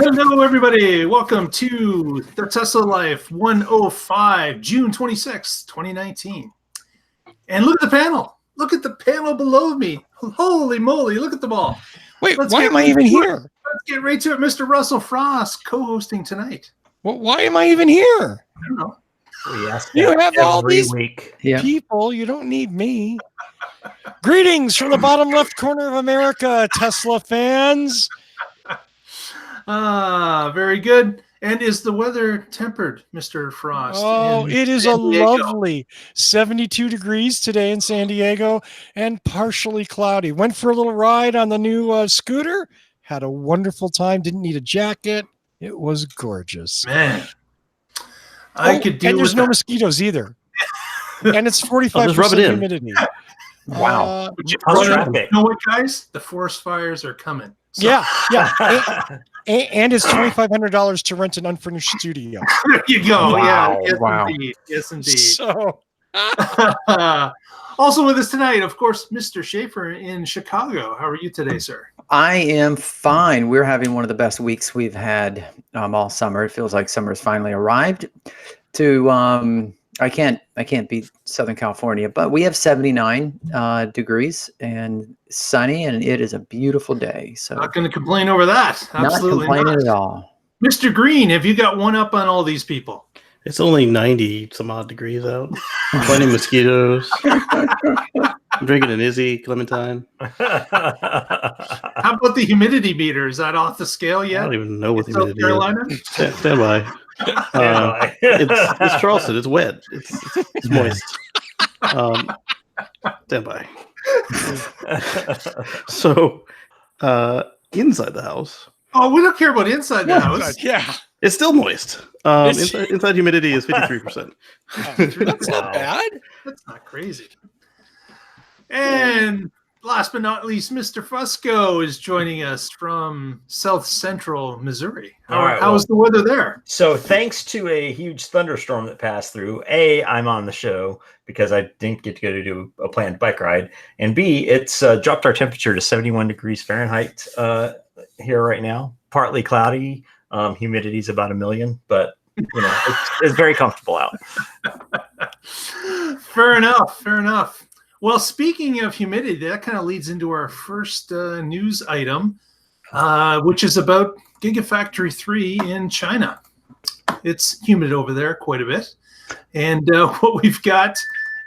Hello, everybody. Welcome to the Tesla Life 105, June 26, 2019. And look at the panel. Look at the panel below me. Holy moly, look at them all. Wait, why am I even here? Let's get right to it. Mr. Russell Frost co-hosting tonight. Well, why am I even here? I don't know. You have all these week. people. You don't need me. Greetings from the bottom left corner of America, Tesla fans. Very good. And is the weather tempered, Mr. Frost? Oh, it is a lovely 72 degrees today in San Diego and partially cloudy. Went for a little ride on the new scooter. Had a wonderful time. Didn't need a jacket. It was gorgeous. Man. I could do. And there's no mosquitoes either. And it's 45% humidity. Wow. You know what, guys? The forest fires are coming. So. Yeah. And it's $2,500 to rent an unfurnished studio. There you go. Wow. Yeah. Yes, wow. Indeed. Yes, indeed. So. Also with us tonight, of course, Mr. Schaefer in Chicago. How are you today, sir? I am fine. We're having one of the best weeks we've had all summer. It feels like summer's finally arrived. I can't beat Southern California, but we have 79 degrees and sunny, and it is a beautiful day. So not going to complain over that. Absolutely not complaining at all. Mr. Green, have you got one up on all these people? It's only 90 some odd degrees out. Plenty of mosquitoes. I'm drinking an Izzy Clementine. How about the humidity meter? Is that off the scale yet? I don't even know what the South humidity Carolina? is. Stand by. It's Charleston. It's wet. It's moist. Stand by. So, inside the house. Oh, we don't care about inside the house. Yeah. It's still moist. Inside humidity is 53%. That's not bad. That's not crazy. And last but not least, Mr. Fusco is joining us from South Central Missouri. How's the weather there? So thanks to a huge thunderstorm that passed through, A, I'm on the show because I didn't get to go to do a planned bike ride. And B, it's dropped our temperature to 71 degrees Fahrenheit here right now. Partly cloudy. Humidity's about 1 million, but it's very comfortable out. Fair enough. Well, speaking of humidity, that kind of leads into our first news item, which is about Gigafactory 3 in China. It's humid over there quite a bit. And what we've got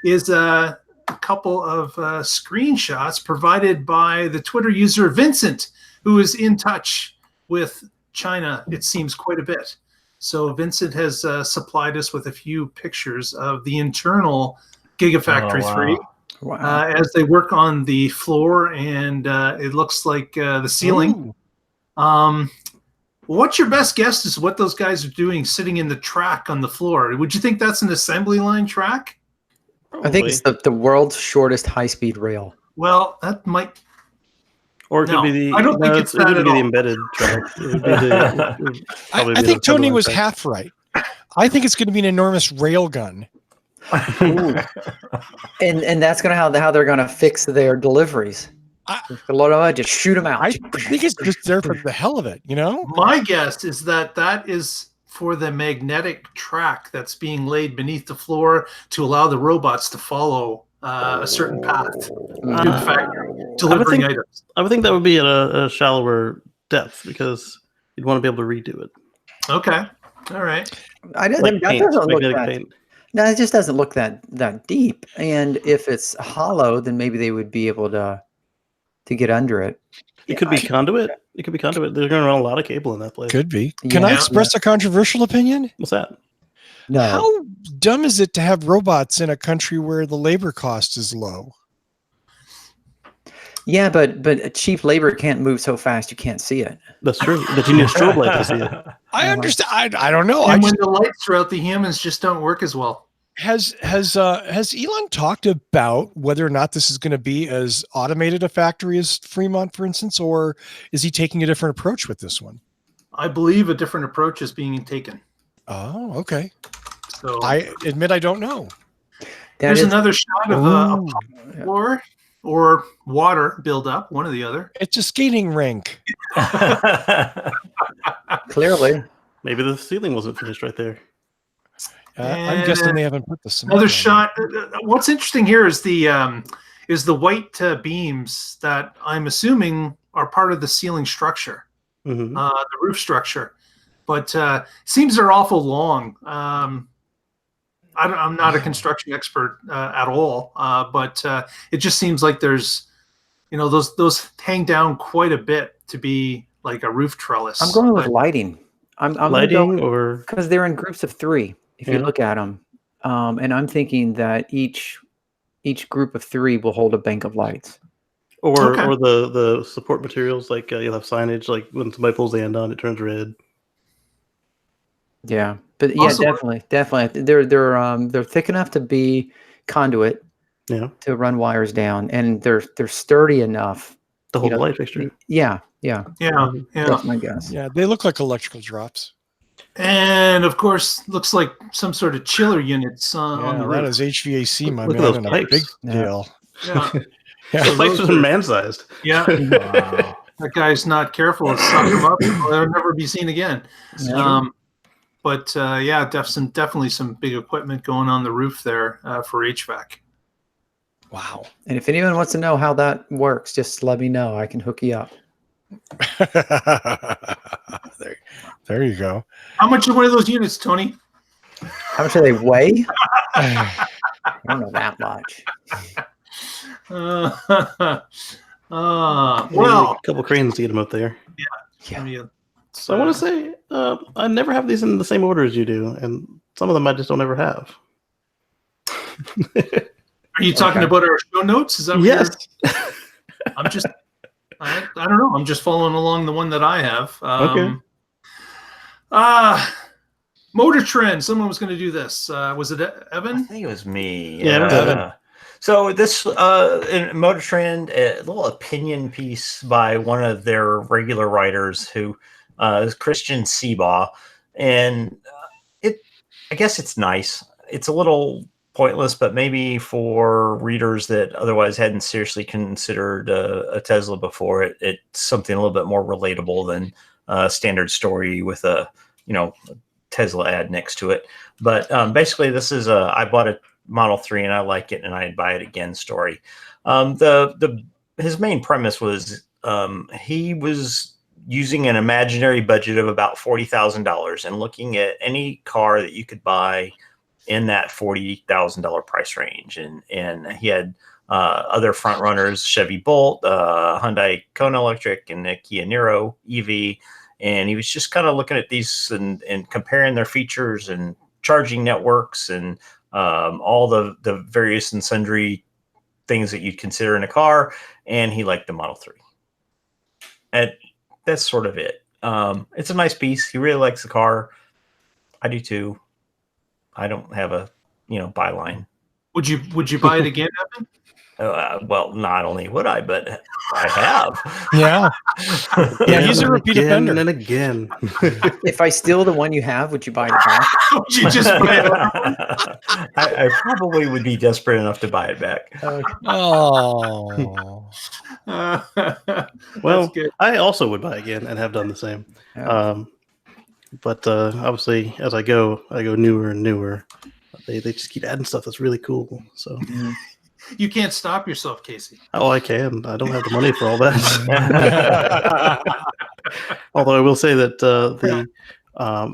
is a couple of screenshots provided by the Twitter user Vincent, who is in touch with China, it seems, quite a bit. So Vincent has supplied us with a few pictures of the internal Gigafactory 3. Wow. As they work on the floor, and it looks like the ceiling. What's your best guess as to what those guys are doing sitting in the track on the floor? Would you think that's an assembly line track? I think it's the world's shortest high-speed rail. Well, that might... Or it could be the. I don't think it's that at all. The embedded track. I think Tony was half right. I think it's going to be an enormous rail gun. and that's going to how they're going to fix their deliveries. Just shoot them out. I think it's just there for the hell of it, My guess is that is for the magnetic track that's being laid beneath the floor to allow the robots to follow a certain path to the factory, delivering items. I would think that would be at a shallower depth because you'd want to be able to redo it. Okay. All right. No, it just doesn't look that deep. And if it's hollow, then maybe they would be able to get under it. It could be conduit. It could be conduit. They're going to run a lot of cable in that place. Could be. Can I express a controversial opinion? What's that? No. How dumb is it to have robots in a country where the labor cost is low? Yeah, but cheap labor can't move so fast you can't see it. That's true. But you need a strobe light to see it. I understand. I don't know. And when the lights are out, the humans just don't work as well. Has Elon talked about whether or not this is going to be as automated a factory as Fremont, for instance, or is he taking a different approach with this one? I believe a different approach is being taken. Oh, okay. So I admit I don't know. There's another shot of a floor or water buildup, one or the other. It's a skating rink. Clearly. Maybe the ceiling wasn't finished right there. I'm guessing they haven't put the cement Another down. shot. What's interesting here is the white beams that I'm assuming are part of the ceiling structure, Mhm. the roof structure, but seems they're awful long. I'm not a construction expert at all, but it just seems like there's, those hang down quite a bit to be like a roof trellis. I'm going with lighting. I'm Lighting or because they're in groups of 3. If you Yeah. look at them, and I'm thinking that each group of 3 will hold a bank of lights. or Okay. or the support materials, like you'll have signage, like when somebody pulls the end on, it turns red. Yeah, but yeah, Also- definitely. They're thick enough to be conduit Yeah, to run wires down, and they're sturdy enough. to hold know, the light fixture. Yeah, Yeah, that's my guess. Yeah, they look like electrical drops. and of course, looks like some sort of chiller units on the Yeah, that roof. is HVAC, my Look at man, those on a pipes. big Yeah. scale. Yeah, Yeah. The lights are man-sized. yeah. Wow. That guy's not careful to suck them up, or they'll never be seen again. Yeah. But yeah, definitely some big equipment going on the roof there for HVAC. Wow. And if anyone wants to know how that works, just let me know. I can hook you up. there you go. How much are one of those units, Tony? How much do they weigh? I don't know that much. Well, a couple cranes to get them up there. Yeah. So I want to say, I never have these in the same order as you do, and some of them I just don't ever have. Are you talking Okay. about our show notes? Is that what Yes. I'm just, I don't know. I'm just following along the one that I have. Okay. Motor Trend. Someone was going to do this. Was it I Evan? think it was me. Yeah, it was Evan. So this in Motor Trend, a little opinion piece by one of their regular writers, who is Christian Seabaugh, and I guess it's nice. It's a little pointless, but maybe for readers that otherwise hadn't seriously considered a Tesla before, it's something a little bit more relatable than a standard story with a Tesla ad next to it. But basically, this is I bought a Model 3 and I like it and I'd buy it again story. His main premise was he was using an imaginary budget of about $40,000 and looking at any car that you could buy in that $40,000 price range. And he had other front runners, Chevy Bolt, Hyundai Kona Electric, and the Kia Niro EV. And he was just kind of looking at these and comparing their features and charging networks and all the various and sundry things that you'd consider in a car. And he liked the Model 3. And that's sort of it. It's a nice piece. He really likes the car. I do too. I don't have a byline. Would you buy it again, Evan? Well, not only would I, but I have. Yeah. Yeah, he's a repeat again offender. and again. If I steal the one you have, would you buy it back? Would you just buy it? I probably would be desperate enough to buy it back. Oh. Well, That's good. I also would buy again and have done the same. Yeah. But obviously, as I go newer and newer. They just keep adding stuff that's really cool. So You can't stop yourself, Casey. oh, I can. I don't have the money for all that. Although I will say that the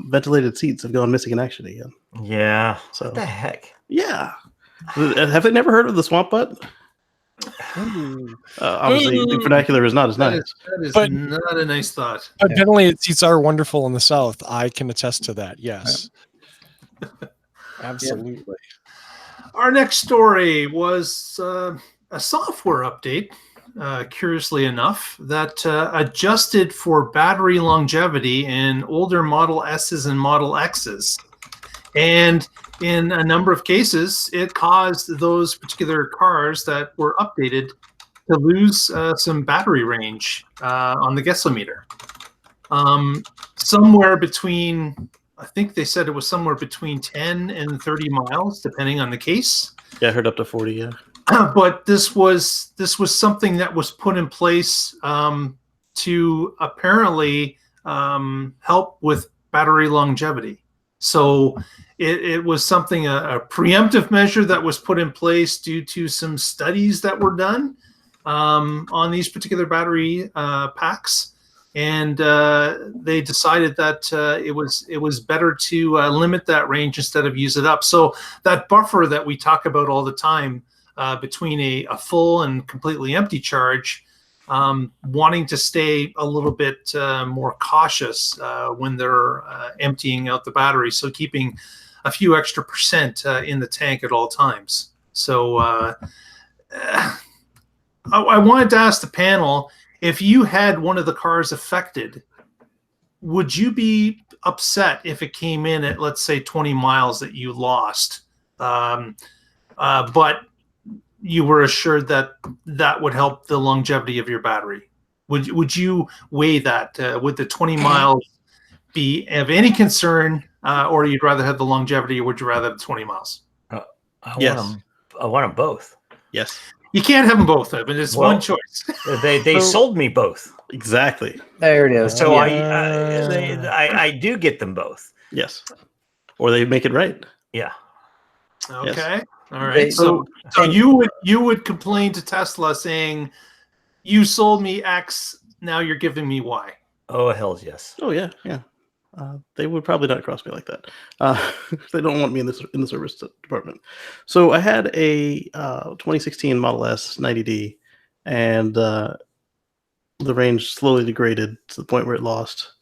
ventilated seats have gone missing in action again. Yeah. So What the heck? yeah, have they never heard of the swamp butt? Obviously, the vernacular is not as That nice. is But- not a nice thought. But ventilated seats are wonderful in the South. I can attest to that. Yes. Absolutely. Our next story was a software update, curiously enough, that adjusted for battery longevity in older Model S's and Model X's. And in a number of cases, it caused those particular cars that were updated to lose some battery range on the gasometer. Somewhere between, I think they said it was somewhere between 10 and 30 miles, depending on the case. Yeah, I heard up to 40. Yeah. But this was something that was put in place to apparently help with battery longevity. So it was something, a preemptive measure that was put in place due to some studies that were done on these particular battery packs. And they decided that it was better to limit that range instead of use it up. So that buffer that we talk about all the time between a full and completely empty charge, wanting to stay a little bit more cautious when they're emptying out the battery. So keeping a few extra percent in the tank at all times. So I wanted to ask the panel, if you had one of the cars affected, would you be upset if it came in at, let's say, 20 miles that you lost, but you were assured that that would help the longevity of your battery? Would you weigh that? Would the 20 miles be of any concern, or you'd rather have the longevity, or would you rather have 20 miles? I Yes. want them both. Yes. You can't have them both, but it's one choice. They sold me both. Exactly. There it is. So Yeah. I do get them both. Yes. Or they make it right. Yeah. Okay. Yes. All right. They- So you would complain to Tesla saying, you sold me X, now you're giving me Y. Oh, hell yes. Oh yeah, yeah. They would probably not cross me like that. They don't want me in the service department. So I had a 2016 Model S 90D, and the range slowly degraded to the point where it lost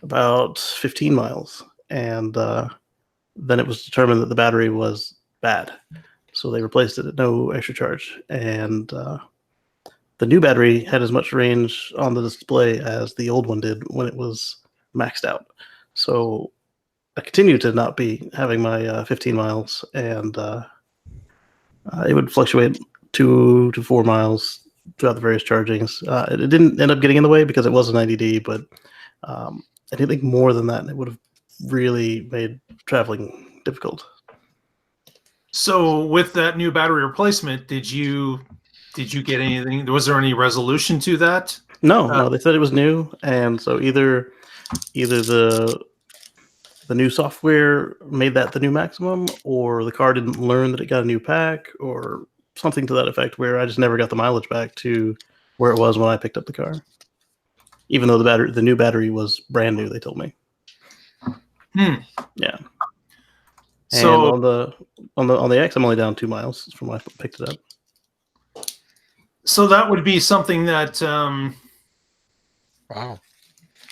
about 15 miles, and then it was determined that the battery was bad, so they replaced it at no extra charge. And the new battery had as much range on the display as the old one did when it was maxed out. So I continued to not be having my 15 miles, and it would fluctuate 2 to 4 miles throughout the various chargings. It didn't end up getting in the way because it was a 90D, but anything more than that, it would have really made traveling difficult. So with that new battery replacement, did you get anything? Was there any resolution to that? No, they said it was new, and so either the new software made that the new maximum, or the car didn't learn that it got a new pack, or something to that effect, where I just never got the mileage back to where it was when I picked up the car. Even though the new battery was brand new, they told me. Yeah. So and on the X, I'm only down 2 miles from when I picked it up. So that would be something that Wow.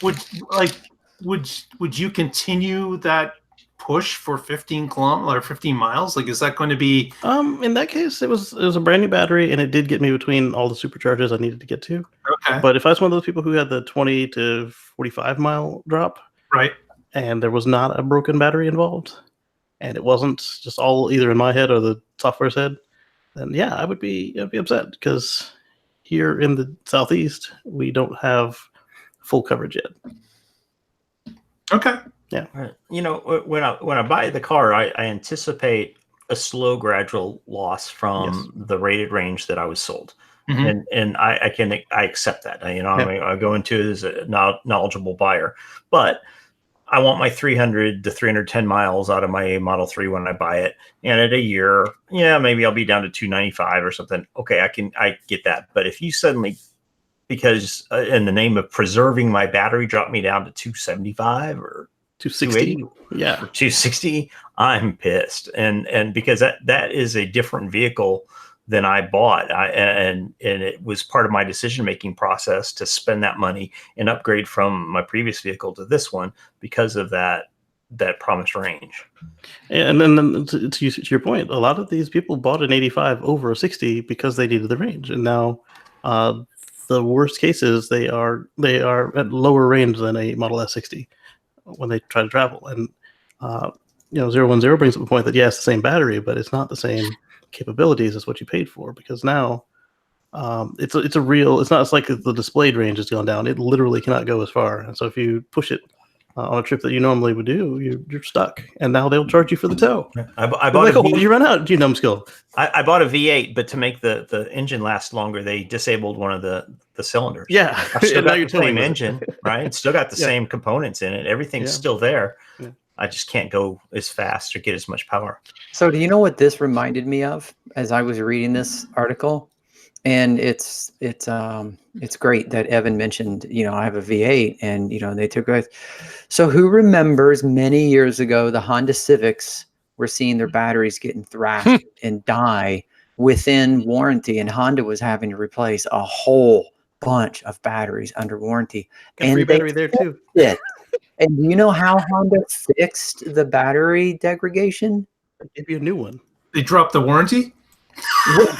would you continue that push for 15 kilometers or 15 miles? Like, is that going to be? In that case, it was a brand new battery, and it did get me between all the superchargers I needed to get to. Okay. But if I was one of those people who had the 20 to 45 mile drop, Right. and there was not a broken battery involved, and it wasn't just all either in my head or the software's head, then yeah, I'd be upset, because here in the Southeast, we don't have full coverage yet. Okay. Yeah. You know, when I buy the car, I anticipate a slow, gradual loss from the rated range that I was sold. Mhm. And I accept that. You know, I go into it as a knowledgeable buyer, but I want my 300 to 310 miles out of my Model 3 when I buy it. And at a year, yeah, maybe I'll be down to 295 or something. Okay, I get that. But if you suddenly, because in the name of preserving my battery, drop me down to 275 or 260, yeah, or 260, I'm pissed. And because that is a different vehicle than I bought, and it was part of my decision-making process to spend that money and upgrade from my previous vehicle to this one because of that promised range. And then to your point, a lot of these people bought an 85 over a 60 because they needed the range, and now the worst cases, they are at lower range than a Model S60 when they try to travel. And 010 brings up a point that it's the same battery, but it's not the same capabilities as what you paid for, because now it's not like the displayed range has gone down. It literally cannot go as far, and so if you push it on a trip that you normally would do, you're stuck, and now they'll charge you for the tow. I bought Like, a oh, you run out, you numbskull. I bought a V8, but to make the engine last longer, they disabled one of the cylinders. Yeah, I've still and now got you're the same towing with it. engine, right? Still got the Yeah. same components in it. Everything's Yeah. still there. Yeah. I just can't go as fast or get as much power. So do you know what this reminded me of as I was reading this article? And it's great that Evan mentioned, I have a V8 and, they took it. So who remembers many years ago, the Honda Civics were seeing their batteries getting thrashed and die within warranty, and Honda was having to replace a whole bunch of batteries under warranty. Got free battery there too. It. And do you know how Honda fixed the battery degradation? Give you a new one. They dropped the warranty?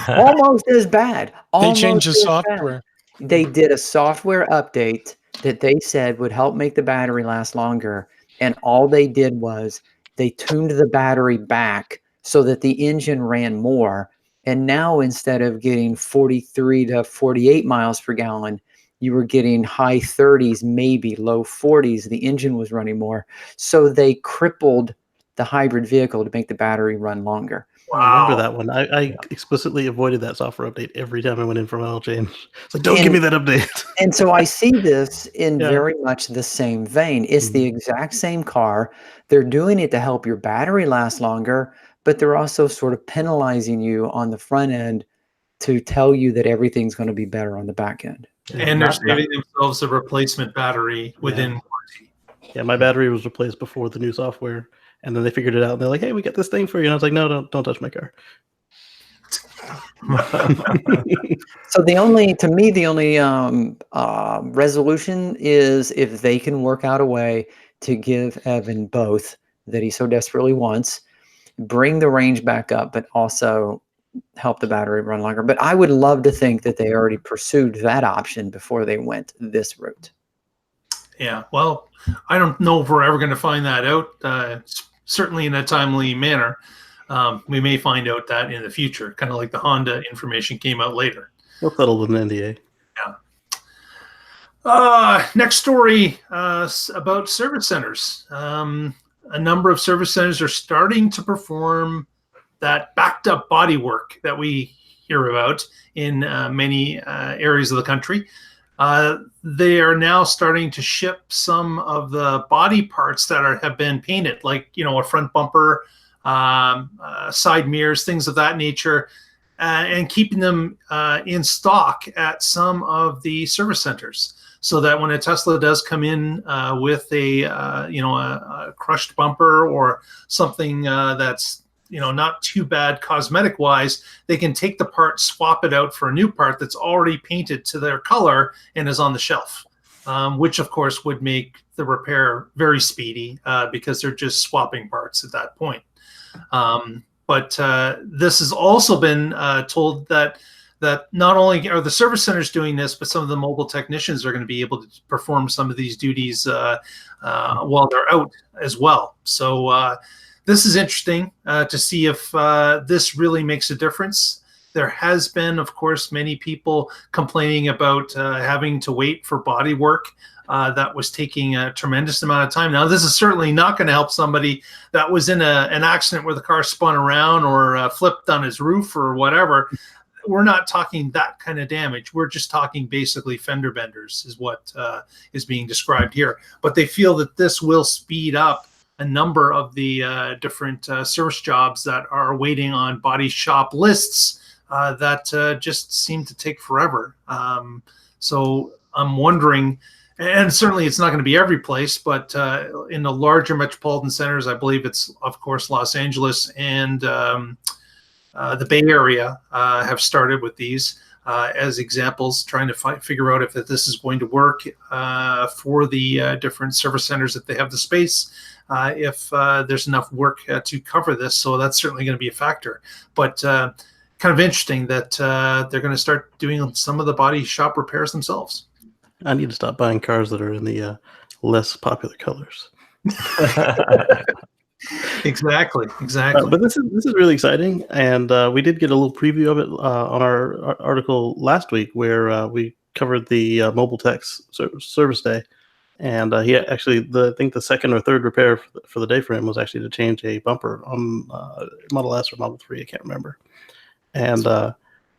Almost as bad. They changed the Almost as bad. software. They did a software update that they said would help make the battery last longer. And all they did was they tuned the battery back so that the engine ran more. And now instead of getting 43 to 48 miles per gallon, you were getting high 30s, maybe low 40s. The engine was running more. So they crippled the hybrid vehicle to make the battery run longer. I remember that one. I explicitly avoided that software update every time I went in for an oil change. It's like, don't give me that update. And so I see this in Yeah. very much the same vein. It's the exact same car. They're doing it to help your battery last longer, but they're also sort of penalizing you on the front end to tell you that everything's going to be better on the back end. And they're saving themselves a replacement battery within warranty. Yeah, my battery was replaced before the new software. And then they figured it out, and they're like, "Hey, we got this thing for you." And I was like, "No, don't touch my car." So the only resolution is if they can work out a way to give Evan both that he so desperately wants, bring the range back up, but also help the battery run longer. But I would love to think that they already pursued that option before they went this route. Yeah, well, I don't know if we're ever going to find that out, certainly in a timely manner. We may find out that in the future, kind of like the Honda information came out later. We'll settle with an NDA. Next story about service centers. A number of service centers are starting to perform that backed up body work that we hear about in many areas of the country. They are now starting to ship some of the body parts that have been painted, like, a front bumper, side mirrors, things of that nature, and keeping them in stock at some of the service centers, so that when a Tesla does come in with a crushed bumper or something that's not too bad cosmetic wise, they can take the part, swap it out for a new part that's already painted to their color and is on the shelf, which of course would make the repair very speedy because they're just swapping parts at that point. But this has also been told that not only are the service centers doing this, but some of the mobile technicians are going to be able to perform some of these duties while they're out as well. So this is interesting to see if this really makes a difference. There has been, of course, many people complaining about having to wait for body work that was taking a tremendous amount of time. Now, this is certainly not going to help somebody that was in an accident where the car spun around or flipped on his roof or whatever. We're not talking that kind of damage. We're just talking basically fender benders is what is being described here. But they feel that this will speed up a number of the different service jobs that are waiting on body shop lists that just seem to take forever. So I'm wondering, and certainly it's not going to be every place, but in the larger metropolitan centers, I believe it's, of course, Los Angeles and the Bay Area have started with these as examples, trying to figure out if this is going to work for the different service centers that they have the space, if there's enough work to cover this. So that's certainly going to be a factor. But kind of interesting that they're going to start doing some of the body shop repairs themselves. I need to stop buying cars that are in the less popular colors. Exactly. But this is really exciting, and we did get a little preview of it on our article last week, where we covered the Mobile Tech's Service Day, And he actually, I think the second or third repair for the day for him was actually to change a bumper on Model S or Model 3. I can't remember. And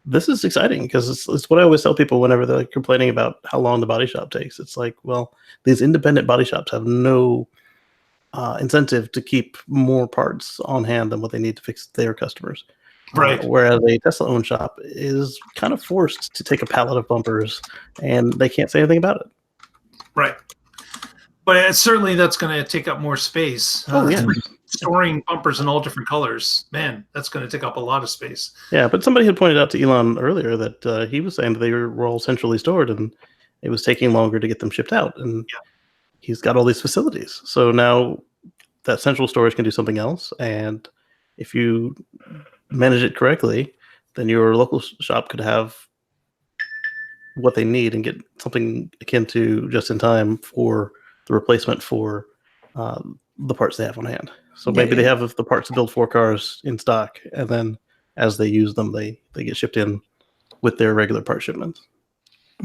this is exciting because it's what I always tell people whenever they're like complaining about how long the body shop takes. It's like, well, these independent body shops have no incentive to keep more parts on hand than what they need to fix their customers. Right. Whereas a Tesla-owned shop is kind of forced to take a pallet of bumpers, and they can't say anything about it. Right. But certainly that's going to take up more space. Storing bumpers in all different colors, man, that's going to take up a lot of space. Yeah, but somebody had pointed out to Elon earlier that he was saying that they were all centrally stored, and it was taking longer to get them shipped out. And he's got all these facilities. So now that central storage can do something else. And if you manage it correctly, then your local shop could have what they need and get something akin to just in time for the replacement for the parts they have on hand. So maybe they have the parts to build 4 cars in stock, and then as they use them, they get shipped in with their regular part shipments.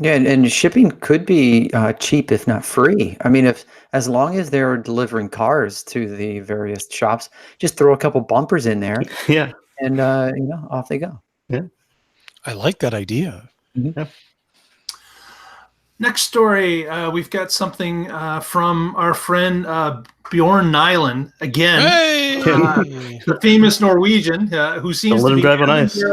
Yeah, and shipping could be cheap, if not free. I mean, as long as they're delivering cars to the various shops, just throw a couple bumpers in there. Yeah. And off they go. Yeah. I like that idea. Mm-hmm. Yeah. Next story, we've got something from our friend Bjorn Nyland again. Hey! The famous Norwegian who seems to be drive on ice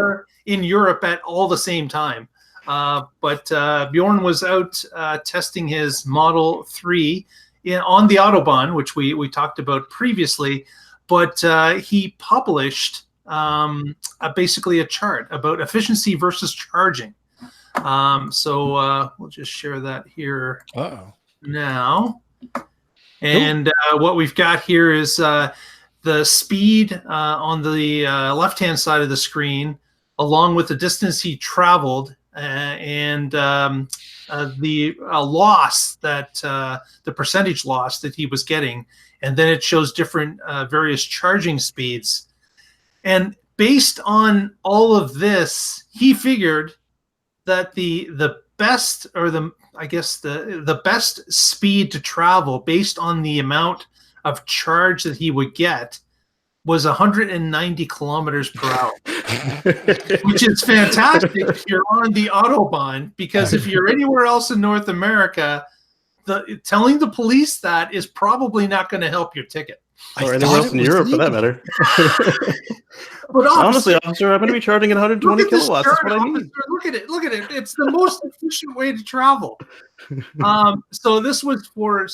in Europe at all the same time. But Bjorn was out testing his Model 3 on the Autobahn, which we talked about previously. But he published basically a chart about efficiency versus charging. So we'll just share that here now. And what we've got here is the speed on the left-hand side of the screen, along with the distance he traveled, and the loss that the percentage loss that he was getting. And then it shows different various charging speeds. And based on all of this, he figured that the best, or the best speed to travel based on the amount of charge that he would get was 190 kilometers per hour, which is fantastic if you're on the Autobahn, because if you're anywhere else in North America, telling the police that is probably not going to help your ticket. Or anywhere else in Europe, for that matter. But honestly, officer, I'm going to be charging at 120 kilowatts. That's what I need. Look at it. It's the most efficient way to travel. So this was for,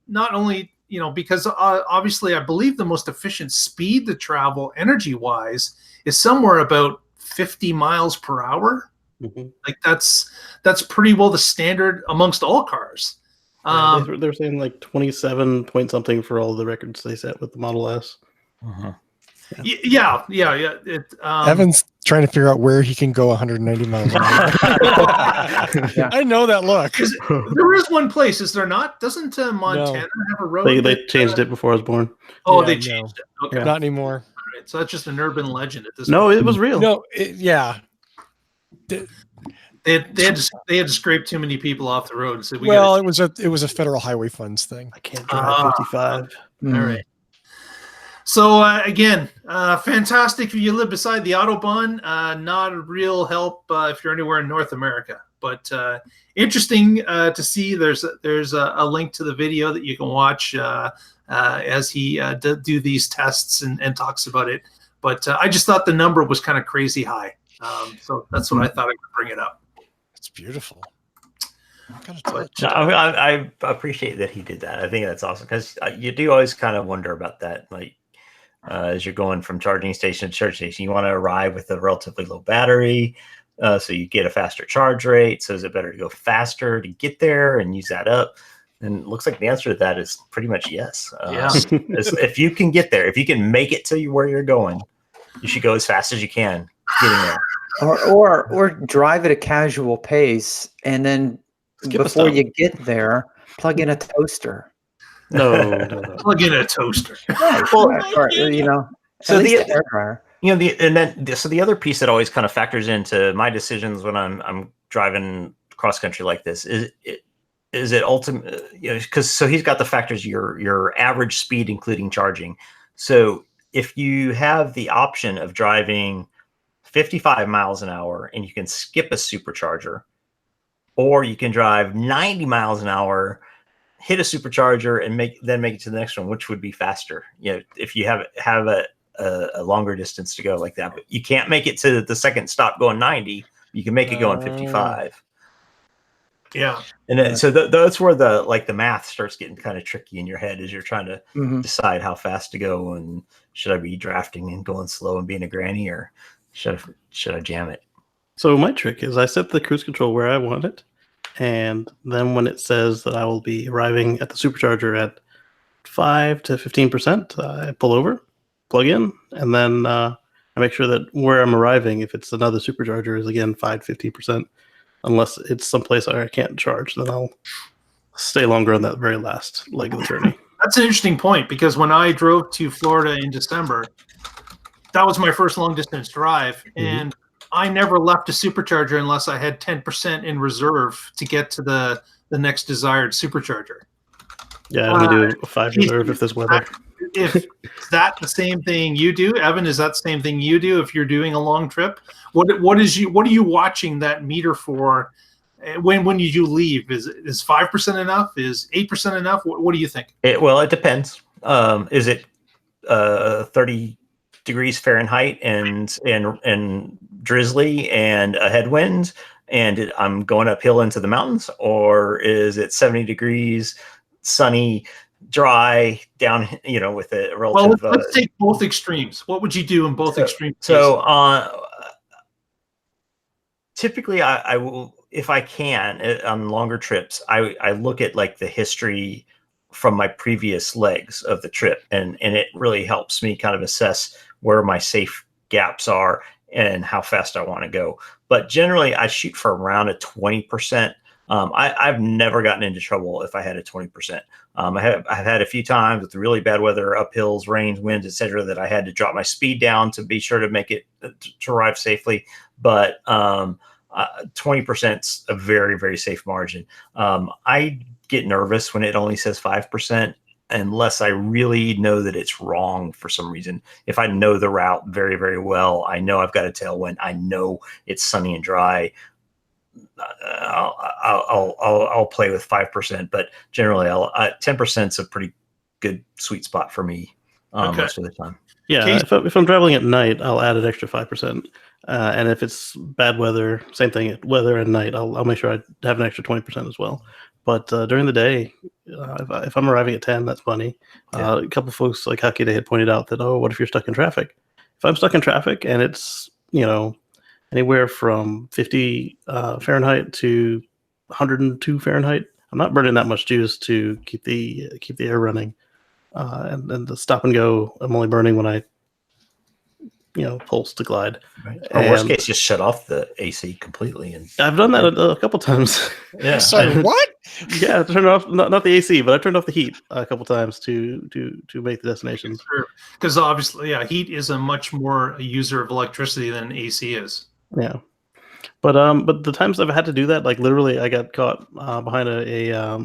not only, because obviously I believe the most efficient speed to travel energy-wise is somewhere about 50 miles per hour. Mm-hmm. Like that's pretty well the standard amongst all cars. They're saying like 27 point something for all the records they set with the Model S. Uh-huh. Yeah. Evan's trying to figure out where he can go 190 miles an hour. I know that look. There is one place, is there not? Doesn't Montana have a road? They changed it before I was born. Oh, they changed it. Okay. Not anymore. All right, so that's just an urban legend at this point. No, it was real. No, They had to scrape too many people off the road. So it was a federal highway funds thing. I can't drive 55. All right. So again, fantastic if you live beside the Autobahn. Not a real help if you're anywhere in North America, but interesting to see. There's a link to the video that you can watch as he do these tests and talks about it. But I just thought the number was kind of crazy high. So that's what I thought I could bring it up. It's beautiful. I appreciate that he did that. I think that's awesome, because you do always kind of wonder about that. Like as you're going from charging station to charge station, you want to arrive with a relatively low battery, so you get a faster charge rate. So is it better to go faster to get there and use that up? And it looks like the answer to that is pretty much yes. If you can get there, if you can make it to where you're going, you should go as fast as you can getting there. Or drive at a casual pace, and then before you get there, plug in a toaster. No. Plug in a toaster. So the air dryer. So the other piece that always kind of factors into my decisions when I'm driving cross country like this is is it ultimate? Because so he's got the factors your average speed including charging. So if you have the option of driving 55 miles an hour and you can skip a supercharger, or you can drive 90 miles an hour, hit a supercharger, and make it to the next one, which would be faster? If you have a longer distance to go like that, but you can't make it to the second stop going 90. You can make it going 55. Yeah. And then, so that's where the math starts getting kind of tricky in your head as you're trying to decide how fast to go, and should I be drafting and going slow and being a granny, or should I jam it? So my trick is I set the cruise control where I want it, and then when it says that I will be arriving at the supercharger at 5 to 15%, I pull over, plug in, and then I make sure that where I'm arriving, if it's another supercharger, is again 5 to 15%. Unless it's someplace I can't charge, then I'll stay longer on that very last leg of the journey. That's an interesting point, because when I drove to Florida in December, that was my first long distance drive, and I never left a supercharger unless I had 10% in reserve to get to the next desired supercharger. Yeah, I only do a 5 reserve if there's weather. If that the same thing you do, Evan? Is that the same thing you do if you're doing a long trip? What are you watching that meter for? When you leave, is 5% enough? Is 8% enough? What do you think? It depends. Is it 30 degrees Fahrenheit and drizzly and a headwind, and I'm going uphill into the mountains, or is it 70 degrees, sunny, dry down, with a relative? Well, let's take both extremes. What would you do in both extremes? So typically I will, if I can, on longer trips, I look at like the history from my previous legs of the trip, and it really helps me kind of assess where my safe gaps are and how fast I want to go. But generally I shoot for around a 20%. I've never gotten into trouble if I had a 20%. I've had a few times with really bad weather, uphills, rains, winds, etc., that I had to drop my speed down to be sure to make it to arrive safely. But 20% is a very, very safe margin. I get nervous when it only says 5%, unless I really know that it's wrong for some reason. If I know the route very, very well, I know I've got a tailwind, I know it's sunny and dry, I'll play with 5%, but generally 10% is a pretty good sweet spot for me most of the time. Yeah, if I'm traveling at night, I'll add an extra 5%, and if it's bad weather, same thing, weather and night, I'll make sure I have an extra 20% as well. But during the day, if I'm arriving at 10, that's plenty. A couple of folks like Hucky, they had pointed out that, what if you're stuck in traffic? If I'm stuck in traffic and it's anywhere from 50 Fahrenheit to 102 Fahrenheit, I'm not burning that much juice to keep the air running. And the stop and go, I'm only burning when I, pulse to glide. Right. Or worst case, just shut off the AC completely. And I've done that a couple times. Yeah. Sorry, what? Yeah, turn off not the AC, but I turned off the heat a couple times to make the destination. Sure. Because obviously, heat is a much more user of electricity than AC is. Yeah. But the times I've had to do that, like literally, I got caught behind a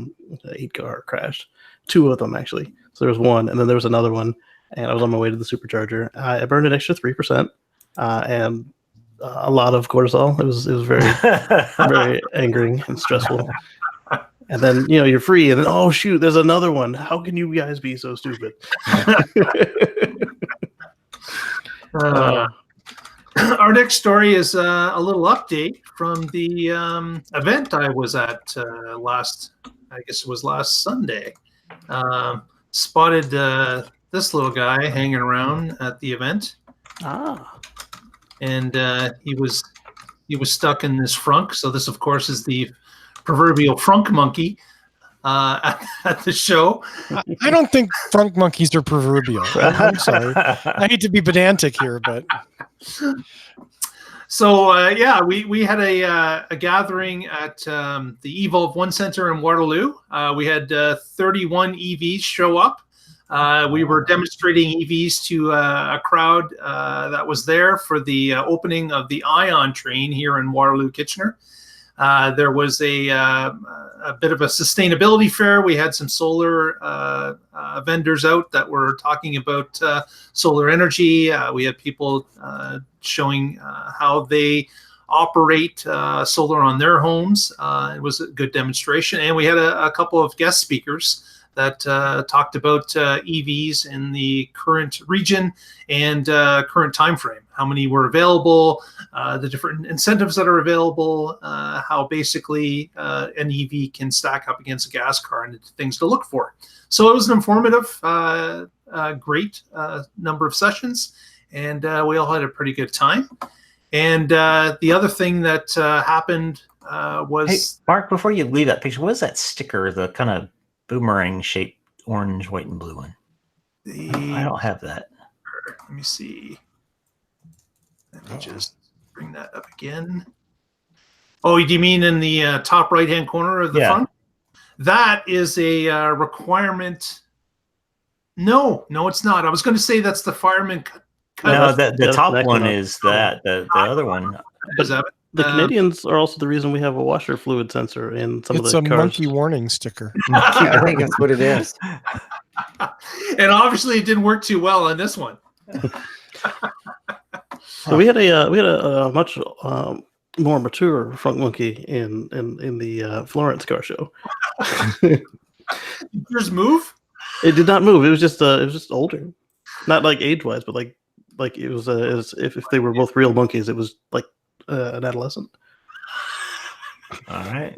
8-car crash. 2 of them actually. So there was one, and then there was another one, and I was on my way to the supercharger. I burned an extra 3%, and a lot of cortisol. It was very very angering and stressful. And then you're free, and then oh shoot, there's another one. How can you guys be so stupid? Our next story is a little update from the event I was at last Sunday. Spotted this little guy hanging around at the event. And he was stuck in this frunk. So this, of course, is the proverbial frunk monkey at the show. I don't think frunk monkeys are proverbial. I'm sorry. I hate to be pedantic here, but so we had a gathering at the Evolve One Center in Waterloo. We had 31 EVs show up. We were demonstrating EVs to a crowd that was there for the opening of the Ion train here in Waterloo, Kitchener. There was a bit of a sustainability fair. We had some solar vendors out that were talking about solar energy. We had people showing how they operate solar on their homes. It was a good demonstration. And we had a couple of guest speakers that talked about EVs in the current region and current time frame, how many were available, the different incentives that are available, how basically an EV can stack up against a gas car, and things to look for. So it was an informative, great number of sessions, and we all had a pretty good time. And the other thing that happened was... Hey, Mark, before you leave that picture, what is that sticker, the kind of boomerang shaped orange, white, and blue one? I don't have that. Let me see. Let me just bring that up again. Oh, do you mean in the top right-hand corner of the front? That is a requirement. No, it's not. I was going to say that's the fireman cut. No, the top one is that. The other one. The Canadians are also the reason we have a washer fluid sensor in some of the cars. It's a monkey warning sticker. I think that's what it is. And obviously, it didn't work too well on this one. So we had a much more mature front monkey in the Florence car show. Did yours move? It did not move. It was just older, not like age wise, but like it was as if they were both real monkeys. It was like an adolescent. All right.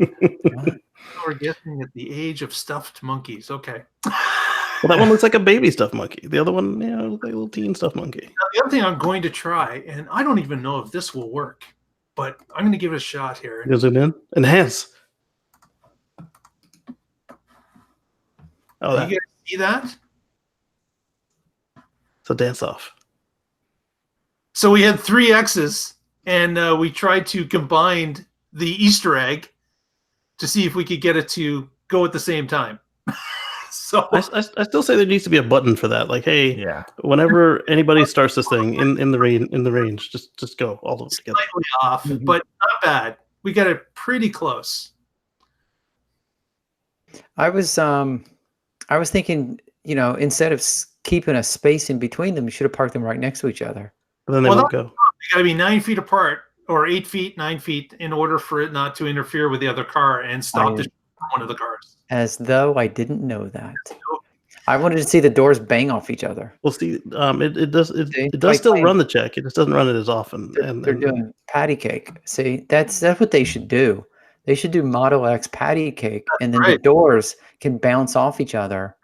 We're guessing at the age of stuffed monkeys. Okay. Well, that one looks like a baby stuffed monkey. The other one, looks like a little teen stuffed monkey. Now, the other thing I'm going to try, and I don't even know if this will work, but I'm going to give it a shot here. You zoom in, enhance. Oh, you guys see that? So dance off. So we had 3 X's, and we tried to combine the Easter egg to see if we could get it to go at the same time. So I still say there needs to be a button for that. Like, hey, whenever anybody starts this thing in the range, just go all the way together. Slightly off, but not bad. We got it pretty close. I was thinking, instead of keeping a space in between them, you should have parked them right next to each other. But then they won't go. They got to be 9 feet apart, or 8 feet, 9 feet, in order for it not to interfere with the other car and stop one of the cars. As though I didn't know that. I wanted to see the doors bang off each other. Well, see, it does still run the check. It just doesn't run it as often. They're doing patty cake. See, that's what they should do. They should do Model X patty cake, and then the doors can bounce off each other.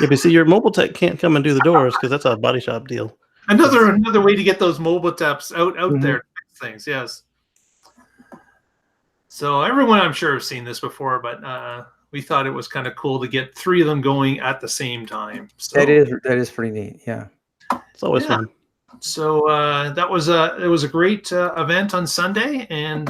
Yeah, but see, your mobile tech can't come and do the doors because that's a body shop deal. Another way to get those mobile taps out there to fix things. Yes. So everyone, I'm sure, has seen this before, but we thought it was kind of cool to get 3 of them going at the same time. So, that is pretty neat. Yeah, it's always fun. So it was a great event on Sunday, and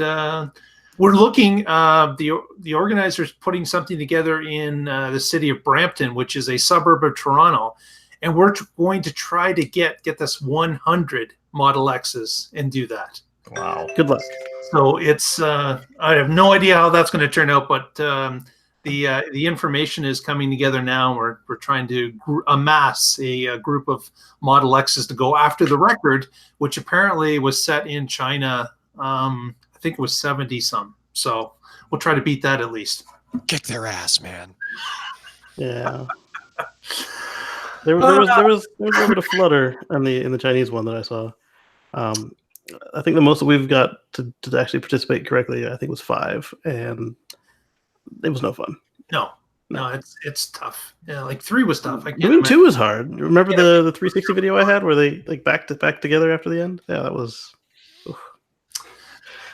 we're looking. The organizers putting something together in the city of Brampton, which is a suburb of Toronto, and we're going to try to get this 100 Model X's and do that. Wow! Good luck. So it's I have no idea how that's going to turn out, but the information is coming together now. We're trying to amass a group of Model X's to go after the record, which apparently was set in China. I think it was 70 some. So we'll try to beat that at least. Kick their ass, man. Yeah. There was a little bit of flutter in the Chinese one that I saw. I think the most that we've got to actually participate correctly, I think, was 5, and it was no fun. No, it's tough. Yeah, like 3 was tough. Doing 2 was hard. Remember the 360 video I had where they like back together after the end? Yeah, that was.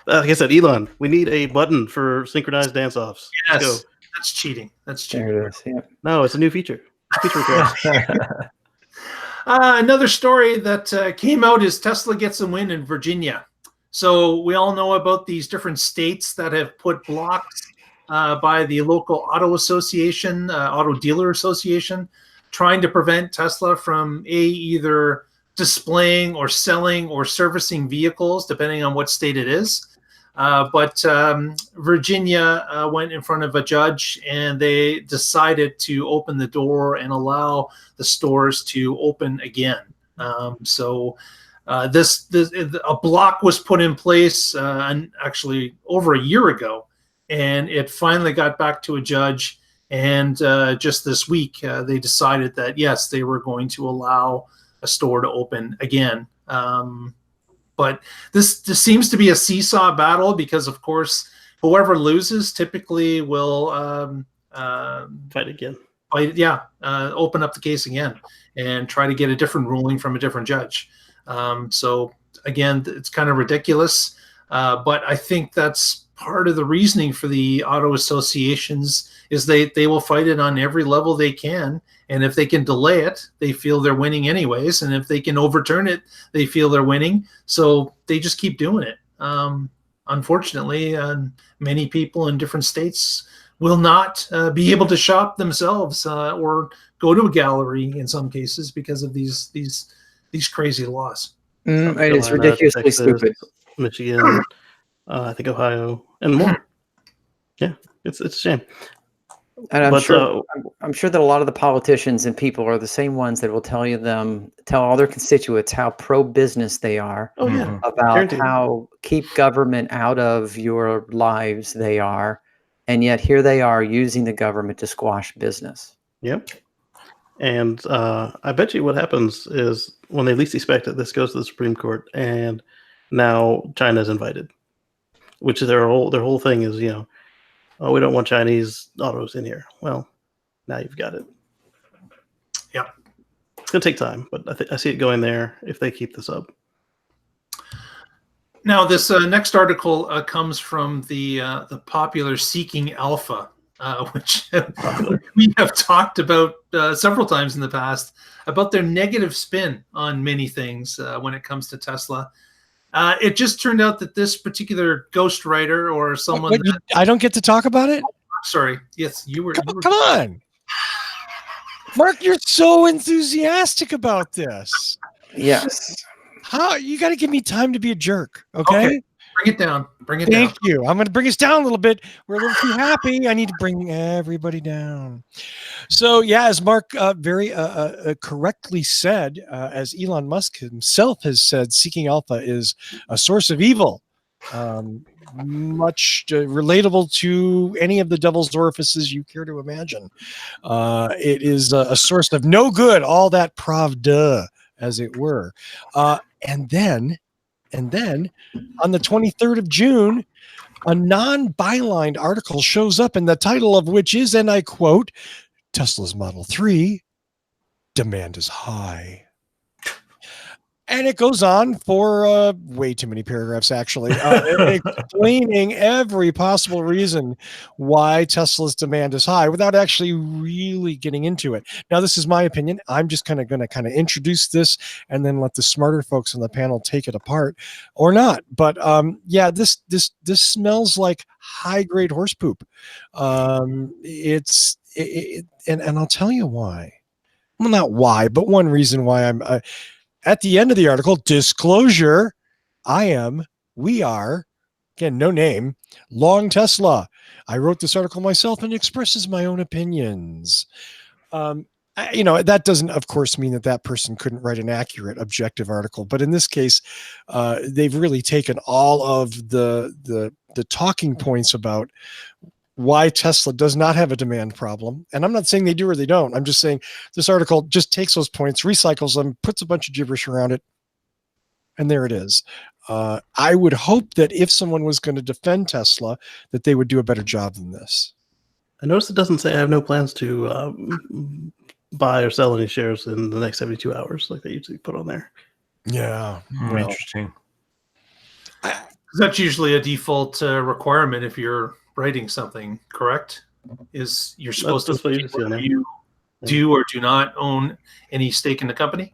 Like I said, Elon, we need a button for synchronized dance-offs. Yes, let's go. That's cheating. That's cheating. There it is. Yeah. No, it's a new feature. Feature request. Another story that came out is Tesla gets a win in Virginia. So we all know about these different states that have put blocks by the local auto association, auto dealer association, trying to prevent Tesla from either displaying or selling or servicing vehicles, depending on what state it is. But Virginia went in front of a judge, and they decided to open the door and allow the stores to open again. So a block was put in place and actually over a year ago, and it finally got back to a judge. And just this week, they decided that yes, they were going to allow a store to open again. But this seems to be a seesaw battle because, of course, whoever loses typically will Fight again. Open up the case again and try to get a different ruling from a different judge. So again, it's kind of ridiculous, but I think that's part of the reasoning for the auto associations is they will fight it on every level they can. And if they can delay it, they feel they're winning anyways. And if they can overturn it, they feel they're winning. So they just keep doing it. Unfortunately, many people in different states will not be able to shop themselves or go to a gallery in some cases because of these crazy laws. And it's ridiculously Texas, stupid. Michigan, I think Ohio, and more. Yeah, it's a shame. And I'm sure that a lot of the politicians and people are the same ones that will tell all their constituents how pro-business they are. Oh yeah, about guaranteed. how keep government out of your lives they are, and yet here they are using the government to squash business. Yep. And I bet you what happens is when they least expect it, this goes to the Supreme Court, and now China's invited, which is their whole thing is, oh, we don't want Chinese autos in here. Well, now you've got it. Yeah. It's going to take time, but I see it going there if they keep this up. Now, this next article comes from the popular Seeking Alpha, which we have talked about several times in the past, about their negative spin on many things when it comes to Tesla. It just turned out that this particular ghostwriter or someone I don't get to talk about it? Sorry. Yes, you were. Come on. Mark, you're so enthusiastic about this. Yes. How you got to give me time to be a jerk, okay? Bring it down. Thank you. I'm going to bring us down a little bit. We're a little too happy. I need to bring everybody down. So, yeah, as Mark very correctly said, as Elon Musk himself has said, Seeking Alpha is a source of evil, much relatable to any of the devil's orifices you care to imagine. It is a source of no good, all that pravda, as it were. And then on the 23rd of June, a non-bylined article shows up, and the title of which is, and I quote, Tesla's Model 3, demand is high. And it goes on for way too many paragraphs, actually, explaining every possible reason why Tesla's demand is high without actually really getting into it. Now, this is my opinion. I'm just going to introduce this and then let the smarter folks on the panel take it apart or not. But yeah, this smells like high-grade horse poop. And I'll tell you why. Well, not why, but one reason why I'm. At the end of the article, disclosure, we are, again, no name, Long Tesla. I wrote this article myself and expresses my own opinions. That doesn't, of course, mean that person couldn't write an accurate, objective article. But in this case, they've really taken all of the talking points about why Tesla does not have a demand problem. And I'm not saying they do or they don't. I'm just saying this article just takes those points, recycles them, puts a bunch of gibberish around it, and there it is. I would hope that if someone was going to defend Tesla, that they would do a better job than this. I noticed it doesn't say I have no plans to buy or sell any shares in the next 72 hours like they usually put on there. Yeah. Interesting. That's usually a default requirement if you're writing something, correct? Is you're supposed to you do or do not own any stake in the company?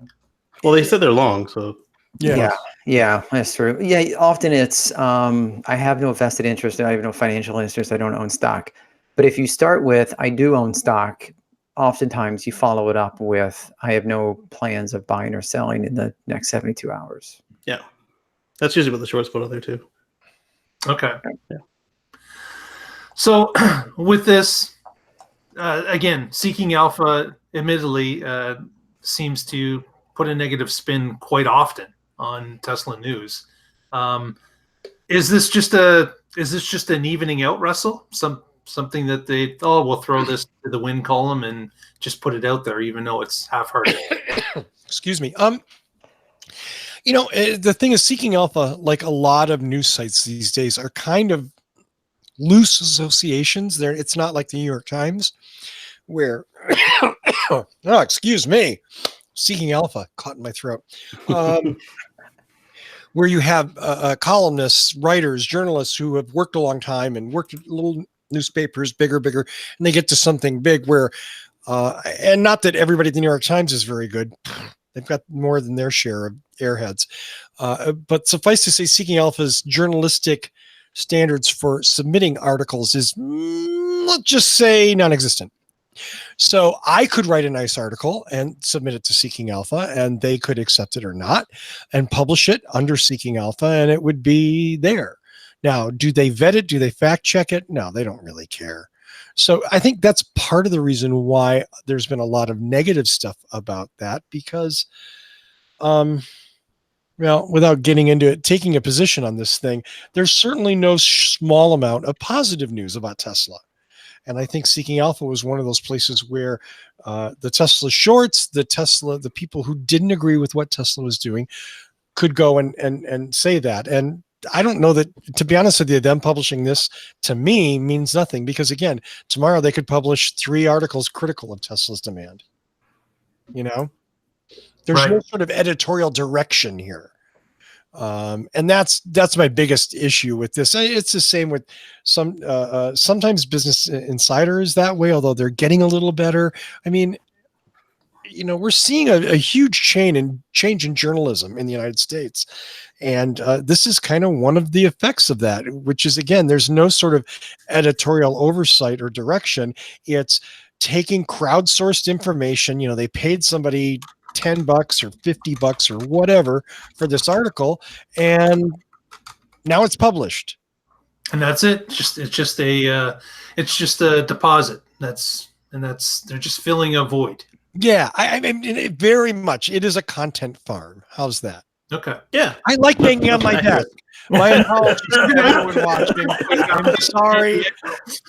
Well, they said they're long, so yeah, that's true. Yeah, often it's I have no vested interest, I have no financial interest, I don't own stock. But if you start with I do own stock, oftentimes you follow it up with I have no plans of buying or selling in the next 72 hours. Yeah, that's usually what the shorts put on there too. Okay. Yeah. So with this, again, Seeking Alpha admittedly seems to put a negative spin quite often on Tesla news. Is this just an evening out, Russell? Something that we'll throw this to the win column and just put it out there, even though it's half-hearted. Excuse me. The thing is, Seeking Alpha, like a lot of news sites these days, are kind of loose associations. It's not like the New York Times, where excuse me, Seeking Alpha caught in my throat. Where you have columnists, writers, journalists who have worked a long time and worked at little newspapers, bigger, and they get to something big where, and not that everybody at the New York Times is very good. They've got more than their share of airheads. But suffice to say, Seeking Alpha's journalistic standards for submitting articles is, let's just say, non-existent. So I could write a nice article and submit it to Seeking Alpha, and they could accept it or not and publish it under Seeking Alpha, and it would be there. Now, do they vet it? Do they fact check it? No, they don't really care. So I think that's part of the reason why there's been a lot of negative stuff about that, because, without getting into it, taking a position on this thing, there's certainly no small amount of positive news about Tesla. And I think Seeking Alpha was one of those places where the Tesla shorts, the people who didn't agree with what Tesla was doing could go and say that. And I don't know that, to be honest with you, them publishing this to me means nothing, because again, tomorrow they could publish 3 articles critical of Tesla's demand. There's no sort of editorial direction here. And that's my biggest issue with this. It's the same with sometimes Business Insider is that way, although they're getting a little better. I mean, we're seeing a huge change in journalism in the United States. And this is kind of one of the effects of that, which is, again, there's no sort of editorial oversight or direction. It's taking crowdsourced information. They paid somebody $10 or $50 or whatever for this article, and now it's published. And that's it. It's just a deposit. They're just filling a void. Yeah, I mean, very much. It is a content farm. How's that? Okay. Yeah. I like banging on my desk. My apologies to everyone watching. I'm sorry.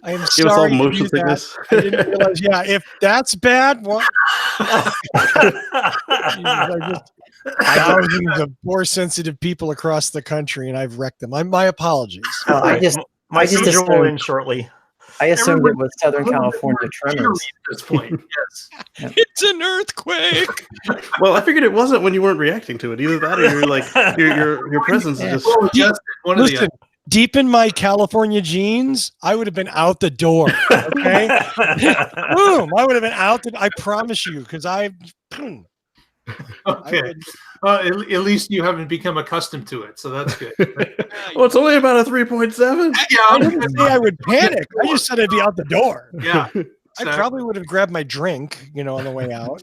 I am Give us all sorry. motion sickness. I didn't realize. Yeah, if that's bad, well, thousands of poor sensitive people across the country, and I've wrecked them. My apologies. I just roll in shortly. I assumed it was Southern California tremors. At this point, yes. It's an earthquake. Well, I figured it wasn't when you weren't reacting to it. Either that, or you're like your presence is just. Listen, deep in my California genes, I would have been out the door. Okay, boom! I would have been out. I promise you, because I. Okay. At least you haven't become accustomed to it, so that's good. Well, it's only about a 3.7. Yeah, I didn't say I would panic. I just said I'd be out the door. Yeah. I probably would have grabbed my drink, on the way out.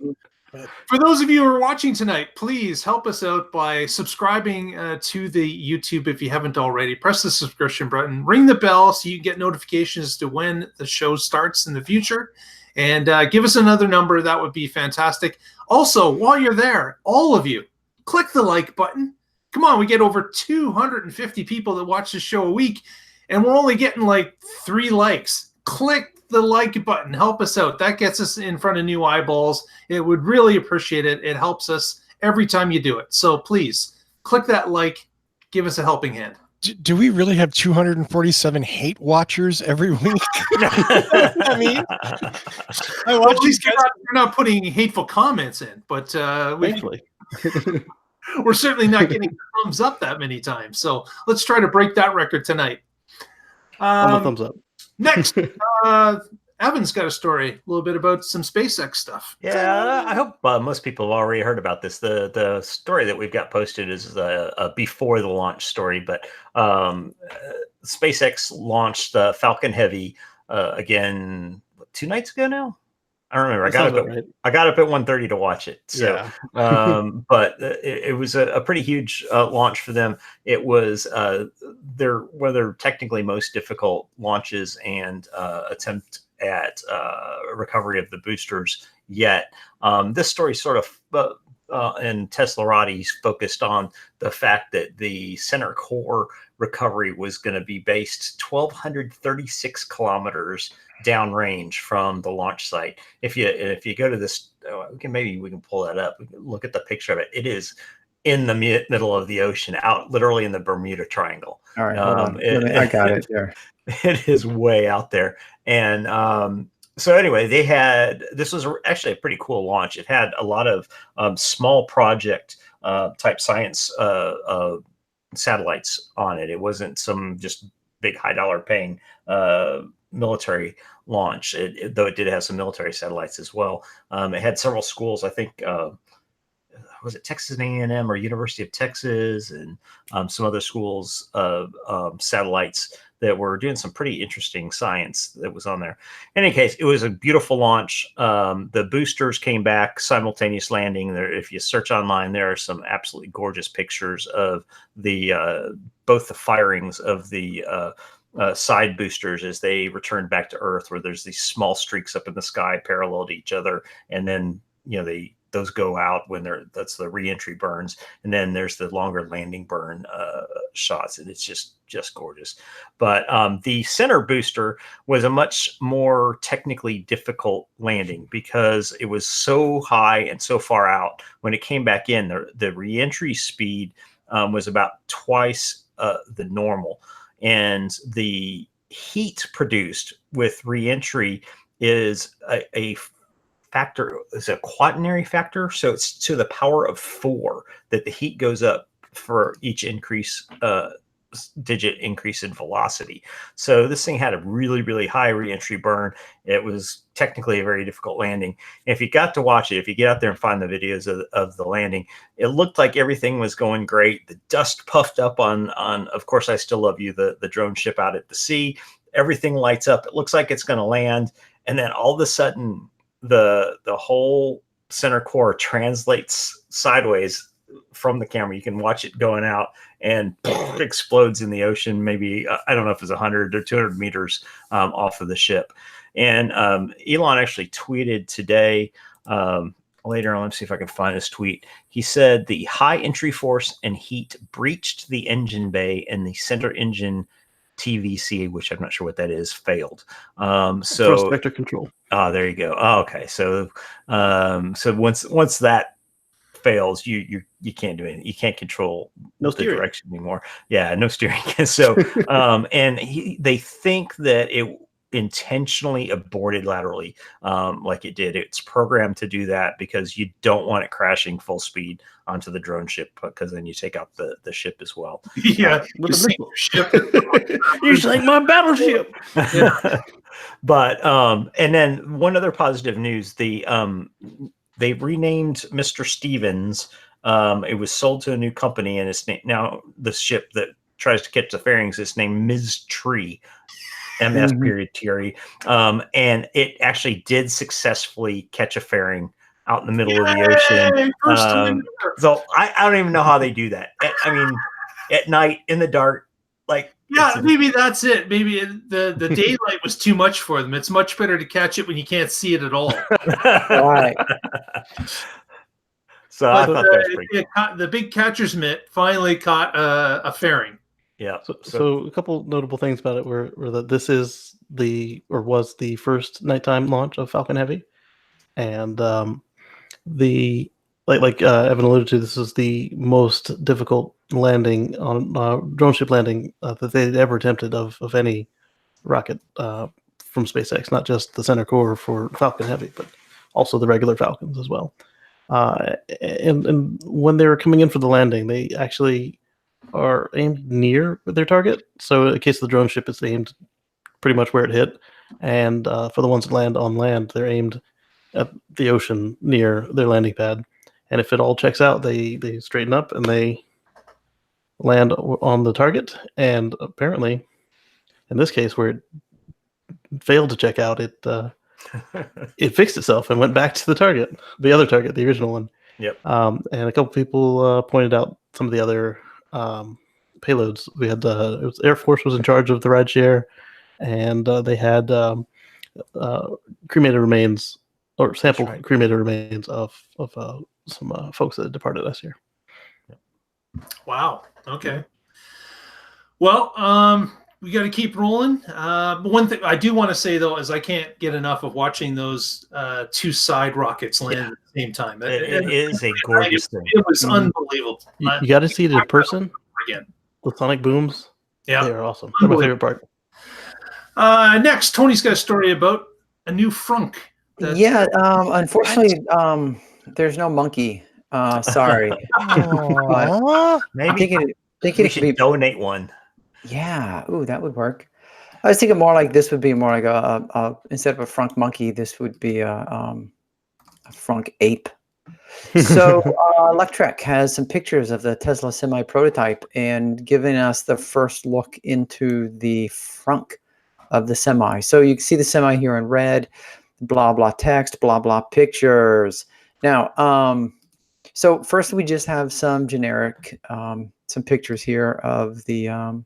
For those of you who are watching tonight, please help us out by subscribing to the YouTube if you haven't already. Press the subscription button, ring the bell so you get notifications as to when the show starts in the future, and give us another number. That would be fantastic. Also, while you're there, all of you, click the like button. Come on, we get over 250 people that watch this show a week, and we're only getting like 3 likes. Click the like button. Help us out. That gets us in front of new eyeballs. It would really appreciate it. It helps us every time you do it. So please, click that like. Give us a helping hand. Do we really have 247 hate watchers every week? I mean, I watch these guys. We're not putting hateful comments in, but Thankfully. we're certainly not getting thumbs up that many times. So let's try to break that record tonight. On the thumbs up. Next, Evan's got a story, a little bit about some SpaceX stuff. Yeah, I hope most people have already heard about this. The story that we've got posted is a before the launch story, but SpaceX launched the Falcon Heavy again 2 nights ago now. I don't remember. That sounds about right. I got up at 1:30 to watch it. So, Yeah. but it was a pretty huge launch for them. It was one of their technically most difficult launches and attempt at recovery of the boosters yet. This story sort of and Teslarati's focused on the fact that the center core recovery was going to be based 1,236 kilometers downrange from the launch site. If you go to this, maybe we can pull that up. We can look at the picture of it. It is in the middle of the ocean, out literally in the Bermuda Triangle. All right, hold on. I got it there. It is way out there, and so anyway, this was actually a pretty cool launch. It had a lot of small project type science satellites on it. It wasn't some just big high dollar paying military launch, though it did have some military satellites as well. It had several schools, I think, was it Texas A&M or University of Texas, and some other schools satellites that were doing some pretty interesting science that was on there. In any case, it was a beautiful launch. The boosters came back, simultaneous landing. There, if you search online, there are some absolutely gorgeous pictures of both the firings of the side boosters as they returned back to Earth, where there's these small streaks up in the sky parallel to each other, and then those go out when that's the reentry burns, and then there's the longer landing burn shots, and it's just gorgeous. But the center booster was a much more technically difficult landing because it was so high and so far out. When it came back in, the reentry speed was about twice the normal, and the heat produced with reentry is a factor, is a quaternary factor, so it's to the power of 4 that the heat goes up for each digit increase in velocity. So this thing had a really, really high reentry burn. It was technically a very difficult landing. And if you got to watch it, if you get out there and find the videos of the landing, it looked like everything was going great. The dust puffed up on Of Course I Still Love You, the drone ship out at the sea. Everything lights up. It looks like it's going to land, and then all of a sudden the whole center core translates sideways from the camera. You can watch it going out and explodes in the ocean, maybe I don't know if it's 100 or 200 meters off of the ship. And Elon actually tweeted today, later on, let's see if I can find his tweet. He said the high entry force and heat breached the engine bay, and the center engine TVC, which I'm not sure what that is, failed. So thrust vector control. Oh, there you go. Oh, okay. So once that fails, you can't do anything. You can't control the direction anymore. Yeah, no steering. So and they think that it intentionally aborted laterally, like it did. It's programmed to do that because you don't want it crashing full speed onto the drone ship, because then you take out the ship as well. Yeah, with a missile ship. You sank my battleship. Yeah. But and then one other positive news: they renamed Mr. Stevens. It was sold to a new company, and it's now the ship that tries to catch the fairings is named Ms. Tree. MS period TRE. And it actually did successfully catch a fairing out in the middle of the ocean. So I don't even know how they do that. I mean, at night in the dark, like, yeah, maybe that's it. Maybe the daylight was too much for them. It's much better to catch it when you can't see it at all. Right. So I thought that was pretty cool. The big catcher's mitt finally caught a fairing. Yeah. So a couple notable things about it were that this is was the first nighttime launch of Falcon Heavy, and Evan alluded to, this is the most difficult landing on drone ship landing that they'd ever attempted of any rocket from SpaceX, not just the center core for Falcon Heavy, but also the regular Falcons as well. And when they were coming in for the landing, they actually are aimed near their target. So in case of the drone ship, it's aimed pretty much where it hit. And for the ones that land on land, they're aimed at the ocean near their landing pad. And if it all checks out, they straighten up and they land on the target. And apparently, in this case, where it failed to check out, it it fixed itself and went back to the target, the other target, the original one. Yep. And a couple people pointed out some of the other payloads. We had Air Force was in charge of the rideshare, and they had cremated remains or sample cremated remains of some folks that departed last year. Wow. Okay. Well, we got to keep rolling. One thing I do want to say though is I can't get enough of watching those two side rockets land at the same time. It is a gorgeous thing. It was unbelievable. You got to see it in person. Again. The sonic booms. Yeah, they are awesome. They're my favorite part. Next, Tony's got a story about a new frunk. Yeah, unfortunately, there's no monkey. Sorry. Maybe we should donate one. Yeah. Ooh, that would work. I was thinking more like this would be more like a instead of a frunk monkey, this would be a frunk ape. So Electrek has some pictures of the Tesla Semi prototype and giving us the first look into the frunk of the Semi. So you can see the Semi here in red, blah, blah text, blah, blah pictures. Now, so first we just have some generic, some pictures here of the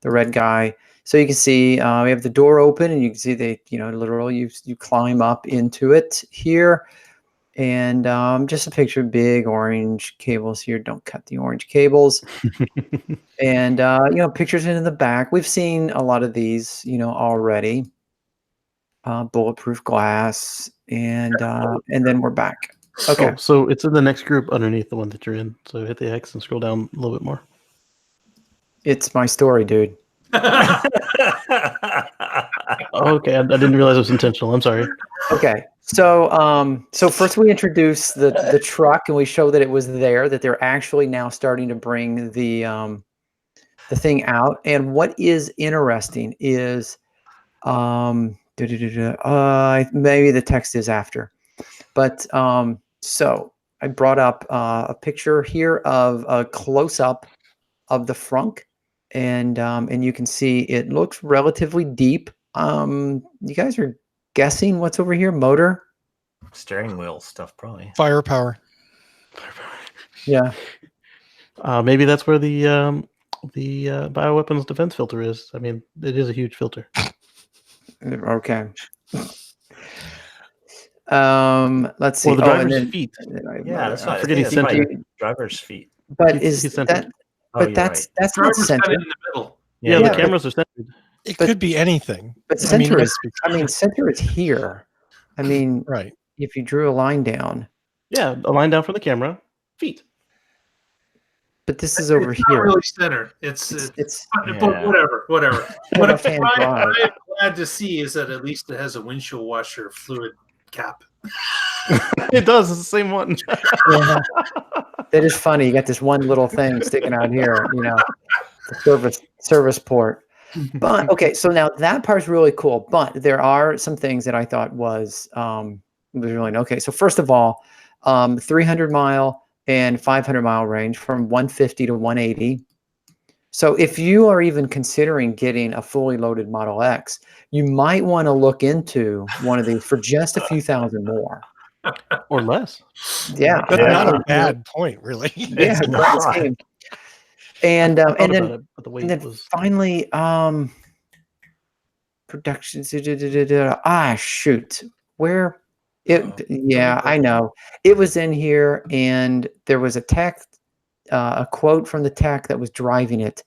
red guy. So you can see we have the door open and you can see they, literally you climb up into it here. And just a picture of big orange cables here. Don't cut the orange cables. And, pictures into the back. We've seen a lot of these, already. Bulletproof glass. And then we're back. Okay. So it's in the next group underneath the one that you're in. So hit the X and scroll down a little bit more. It's my story, dude. Okay, I didn't realize it was intentional. I'm sorry. Okay. So first we introduce the truck and we show that it was there, that they're actually now starting to bring the thing out. And what is interesting is maybe the text is after. But so I brought up a picture here of a close-up of the frunk. And you can see it looks relatively deep. You guys are guessing what's over here? Motor? Steering wheel stuff, probably. Firepower. Yeah. Maybe that's where the bioweapons defense filter is. I mean, it is a huge filter. Okay. Let's see. Or the driver's feet. Yeah, that's not forgetting center. Driver's feet. But is that? But that's not center. In the middle. Yeah, the cameras are centered. It could be anything. But center center is here. I mean, right. If you drew a line down. Yeah, a line down from the camera. Feet. But this is over it's here. Not really center. It's whatever. What I'm glad to see is that at least it has a windshield washer fluid cap. It does. It's the same one. Yeah. That is funny. You got this one little thing sticking out here, the service port. But okay, so now that part's really cool. But there are some things that I thought was really okay. So first of all, 300-mile and 500-mile range from 150 to 180. So if you are even considering getting a fully loaded Model X, you might want to look into one of these for just a few thousand more. Or less. Yeah. That's not a bad point, really. Yeah. And then finally, production. Shoot. Where? Yeah, I know. It was in here, and there was a quote from the tech that was driving it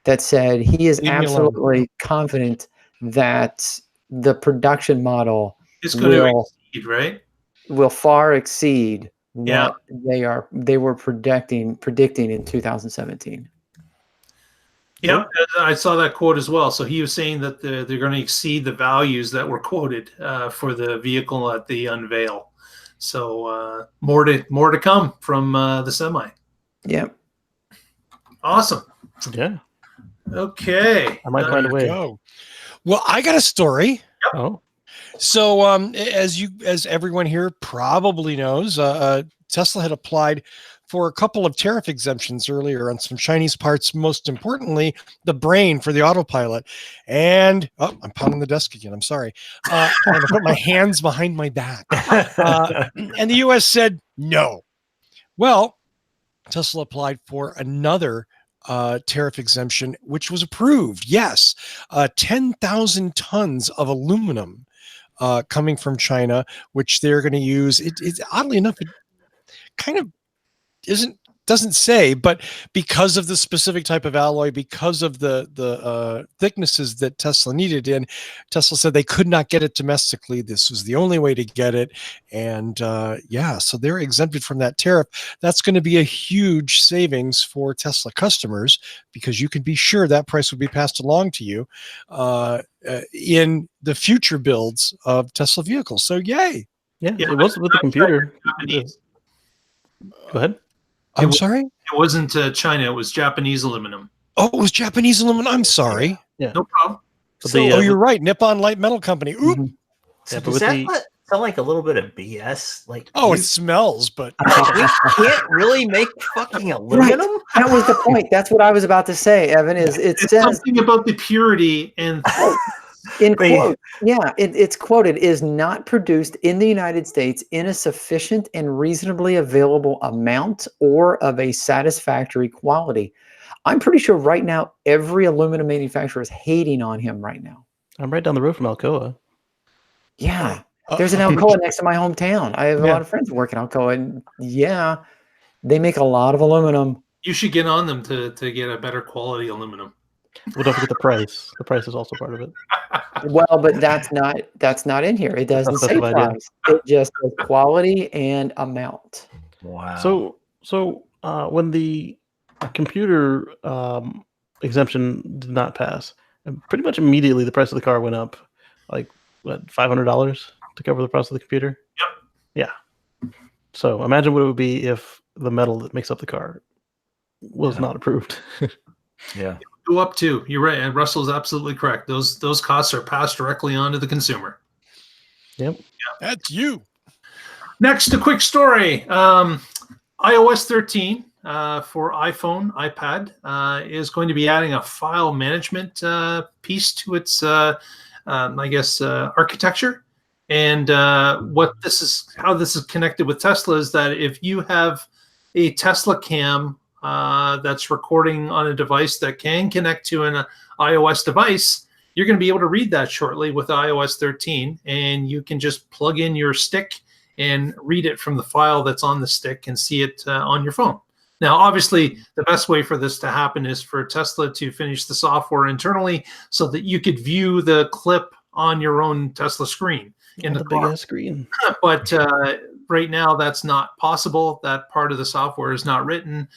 that said he is absolutely confident that the production model is going to exceed, right? Will far exceed what they were predicting in 2017. Yeah, I saw that quote as well. So he was saying that they're going to exceed the values that were quoted for the vehicle at the unveil. So more to come from the Semi. Yeah. Awesome. Yeah. Okay. I might find a way. Go. Well, I got a story. Yep. Oh. So as everyone here probably knows, Tesla had applied for a couple of tariff exemptions earlier on some Chinese parts, most importantly, the brain for the autopilot. And I'm pounding the desk again. I'm sorry. And I put my hands behind my back. And the U.S. said no. Well, Tesla applied for another tariff exemption, which was approved. Yes, 10,000 tons of aluminum coming from China, which they're going to use. It's oddly enough, it kind of doesn't say, but because of the specific type of alloy, because of the thicknesses that Tesla needed, and Tesla said they could not get it domestically. This was the only way to get it, and so they're exempted from that tariff. That's going to be a huge savings for Tesla customers, because you can be sure that price will be passed along to you in the future builds of Tesla vehicles. So yay! Yeah, it was with the computer. Go ahead. I'm sorry? It wasn't China. It was Japanese aluminum. Oh, it was Japanese aluminum. I'm sorry. Yeah. No problem. So you're right. Nippon Light Metal Company. Oop. Mm-hmm. So does that sound like a little bit of BS? Like, it smells, but we can't really make fucking aluminum? Right. That was the point. That's what I was about to say, Evan, it says something about the purity and in quote, it's quoted, is not produced in the United States in a sufficient and reasonably available amount or of a satisfactory quality. I'm pretty sure right now every aluminum manufacturer is hating on him right now. I'm right down the road from Alcoa. Yeah. There's an Alcoa next to my hometown. I have a lot of friends working Alcoa, and they make a lot of aluminum. You should get on them to get a better quality aluminum. Well, don't forget the price. The price is also part of it. Well, but that's not in here. It doesn't say price. It just says quality and amount. Wow. So when the computer exemption did not pass, pretty much immediately the price of the car went up, like what, $500 to cover the price of the computer. Yep. Yeah. So imagine what it would be if the metal that makes up the car was not approved. Yeah. Go up too. You're right, and Russell's absolutely correct. Those costs are passed directly on to the consumer. Yep. Yeah. That's you. Next, a quick story. iOS 13 for iPhone, iPad is going to be adding a file management piece to its, architecture. And how this is connected with Tesla is that if you have a Tesla cam that's recording on a device that can connect to an iOS device, you're going to be able to read that shortly with iOS 13, and you can just plug in your stick and read it from the file that's on the stick and see it on your phone. Now, obviously, the best way for this to happen is for Tesla to finish the software internally so that you could view the clip on your own Tesla screen in the big ass screen. But right now, that's not possible. That part of the software is not written.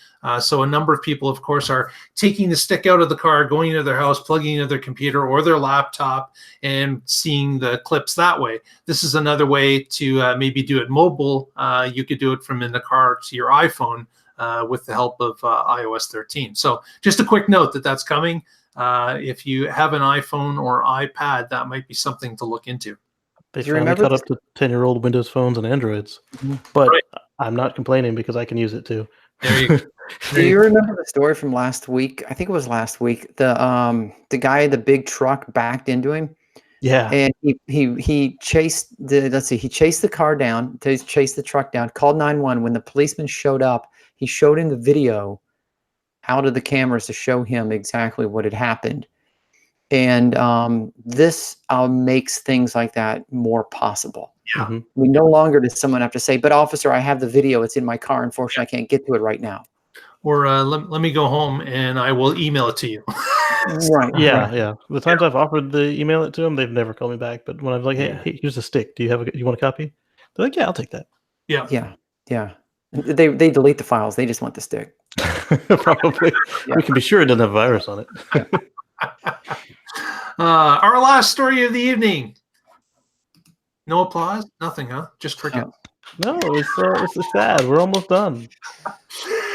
So a number of people, of course, are taking the stick out of the car, going into their house, plugging into their computer or their laptop, and seeing the clips that way. This is another way to maybe do it mobile. You could do it from in the car to your iPhone with the help of iOS 13. So just a quick note that that's coming. If you have an iPhone or iPad, that might be something to look into. They finally caught up to 10-year-old Windows phones and Androids. But I'm not complaining because I can use it too. There you go. Do you remember the story from last week? I think it was last week. The guy in the big truck backed into him. Yeah. And he chased the car down, chased the truck down, called 911. When the policeman showed up, he showed him the video out of the cameras to show him exactly what had happened. And this makes things like that more possible. Yeah. Mm-hmm. We no longer does someone have to say, but officer, I have the video. It's in my car. Unfortunately, I can't get to it right now. Or let me go home and I will email it to you. Right. Yeah, yeah. The times I've offered to email it to them, they've never called me back. But when I'm like, hey, here's a stick. Do you want a copy? They're like, yeah, I'll take that. Yeah. Yeah. They delete the files. They just want the stick. Probably. Yeah. We can be sure it doesn't have a virus on it. Our last story of the evening. No applause? Nothing, huh? Just cricket. No, it's sad. We're almost done.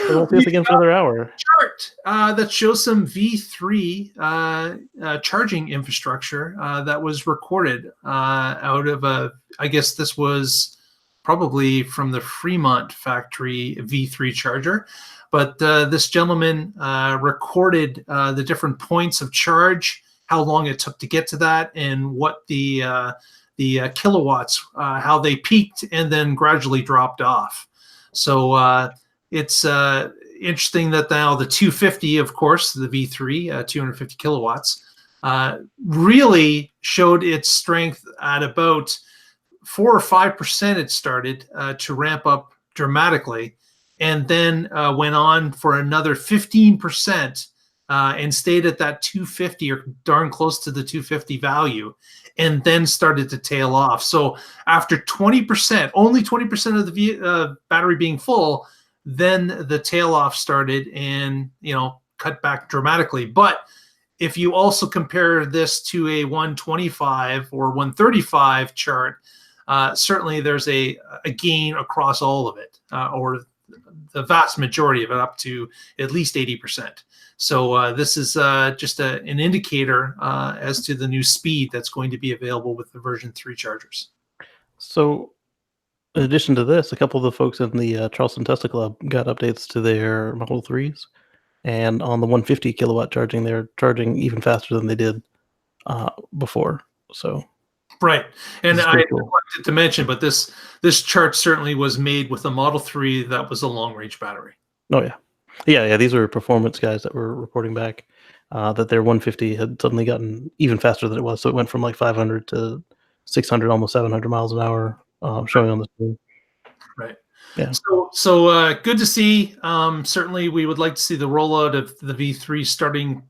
We won't see us again for another hour. Chart that shows some V3 charging infrastructure that was recorded out of I guess this was probably from the Fremont factory V3 charger. But this gentleman recorded the different points of charge, how long it took to get to that, and what the kilowatts, how they peaked and then gradually dropped off. So it's interesting that now the 250, of course, the V3, 250 kilowatts, really showed its strength at about 4 or 5%. It started to ramp up dramatically, and then went on for another 15% and stayed at that 250 or darn close to the 250 value, and then started to tail off. So after 20%, only 20% of the battery being full, then the tail off started and, cut back dramatically. But if you also compare this to a 125 or 135 chart, certainly there's a gain across all of it, or the vast majority of it, up to at least 80%. So this is just an indicator as to the new speed that's going to be available with the version 3 chargers. So in addition to this, a couple of the folks in the Charleston Tesla Club got updates to their Model 3s. And on the 150 kilowatt charging, they're charging even faster than they did before. So, right. And I cool. wanted to mention, but this chart certainly was made with a Model 3 that was a long range battery. Oh yeah. These are performance guys that were reporting back that their 150 had suddenly gotten even faster than it was. So it went from like 500 to 600, almost 700 miles an hour, showing on the screen. Right. Yeah. So good to see. Certainly, we would like to see the rollout of the V3 starting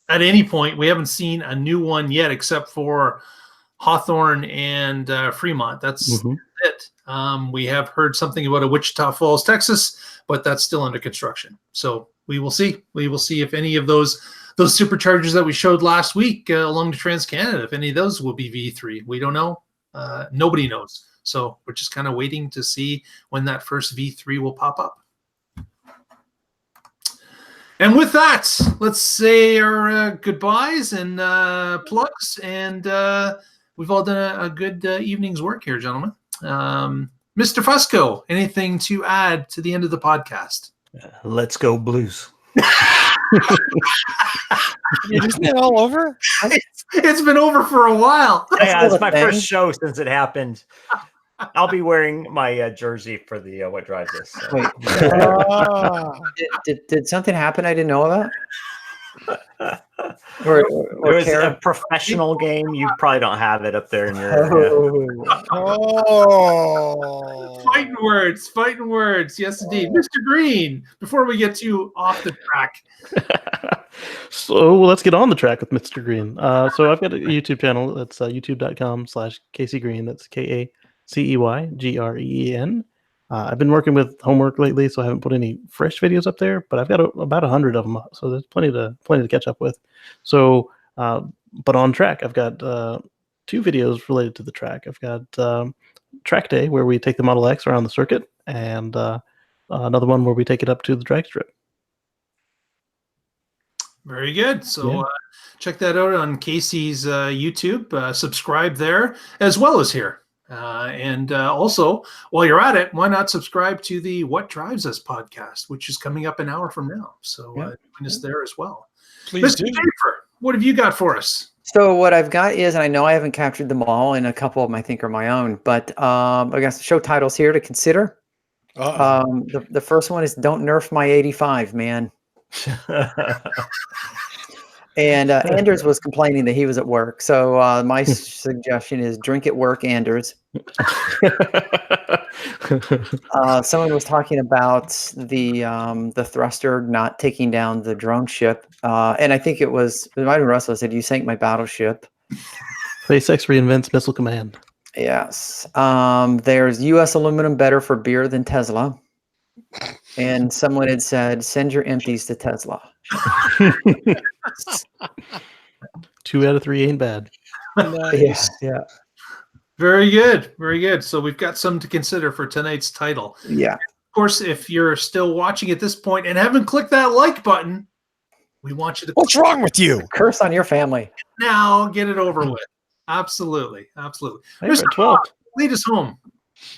at any point. We haven't seen a new one yet, except for Hawthorne and Fremont. That's it. We have heard something about a Wichita Falls, Texas, but that's still under construction. So we will see. We will see if any of those superchargers that we showed last week along the Trans-Canada, if any of those will be V3. We don't know. Nobody knows. So we're just kind of waiting to see when that first V3 will pop up. And with that, let's say our goodbyes and plugs. And we've all done a good evening's work here, gentlemen. Mr. Fusco, anything to add to the end of the podcast? Let's go Blues. Isn't it all over? It's been over for a while. Yeah, it's my first show since it happened. I'll be wearing my jersey for the What Drives Us. So. Wait, did something happen I didn't know about? It was a professional game. You probably don't have it up there in your. Fighting words. Yes, indeed. Mr. Green, before we get too off the track. So let's get on the track with Mr. Green. So I've got a YouTube channel. That's youtube.com/KCGreen. That's KACEYGREEN. I've been working with homework lately, so I haven't put any fresh videos up there, but I've got about 100 of them, so there's plenty to catch up with. So, but on track, I've got 2 videos related to the track. I've got Track Day, where we take the Model X around the circuit, and another one where we take it up to the drag strip. Very good. So check that out on Casey's YouTube. Subscribe there as well as here. And also, while you're at it, why not subscribe to the What Drives Us podcast, which is coming up an hour from now. So join us there as well. Please Mr. do. Schaefer, what have you got for us? So what I've got is, and I know I haven't captured them all, and a couple of them I think are my own, but I got some show titles here to consider. The first one is "Don't Nerf My 85, Man." And Anders was complaining that he was at work. So my suggestion is drink at work, Anders. Someone was talking about the thruster not taking down the drone ship. And I think it might have been Russell said, "You sank my battleship." SpaceX reinvents missile command. Yes. There's U.S. aluminum better for beer than Tesla. And someone had said, "Send your empties to Tesla." 2 out of 3 ain't bad. Nice. Yeah. Very good. Very good. So we've got some to consider for tonight's title. Yeah. Of course, if you're still watching at this point and haven't clicked that like button, we want you to. What's wrong with you? Curse on your family. Now get it over with. Absolutely. Hey, we're at 12. Lead us home.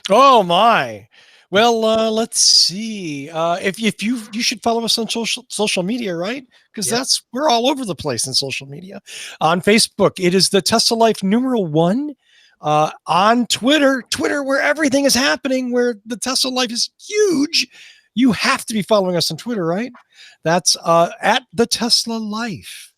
Oh my. Well, let's see. If you should follow us on social media, right? Because Yep. we're all over the place in social media. On Facebook, it is the Tesla Life #1. On Twitter, where everything is happening, where the Tesla Life is huge. You have to be following us on Twitter, right? That's at the Tesla Life.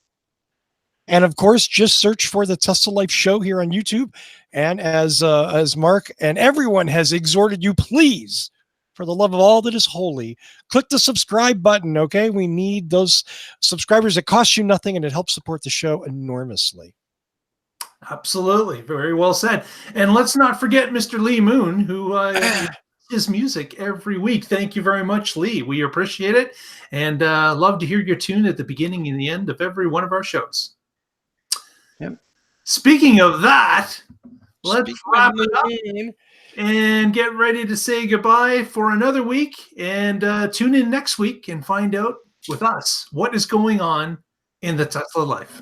And of course, just search for the Tesla Life Show here on YouTube. And as Mark and everyone has exhorted you, please, for the love of all that is holy, click the subscribe button. Okay, we need those subscribers. It costs you nothing, and it helps support the show enormously. Absolutely, very well said. And let's not forget Mr. Lee Moon, who his music every week. Thank you very much, Lee. We appreciate it, and love to hear your tune at the beginning and the end of every one of our shows. Yep. Speaking of that, let's wrap it up Mean. and get ready to say goodbye for another week. And tune in next week and find out with us what is going on in the Tesla Life.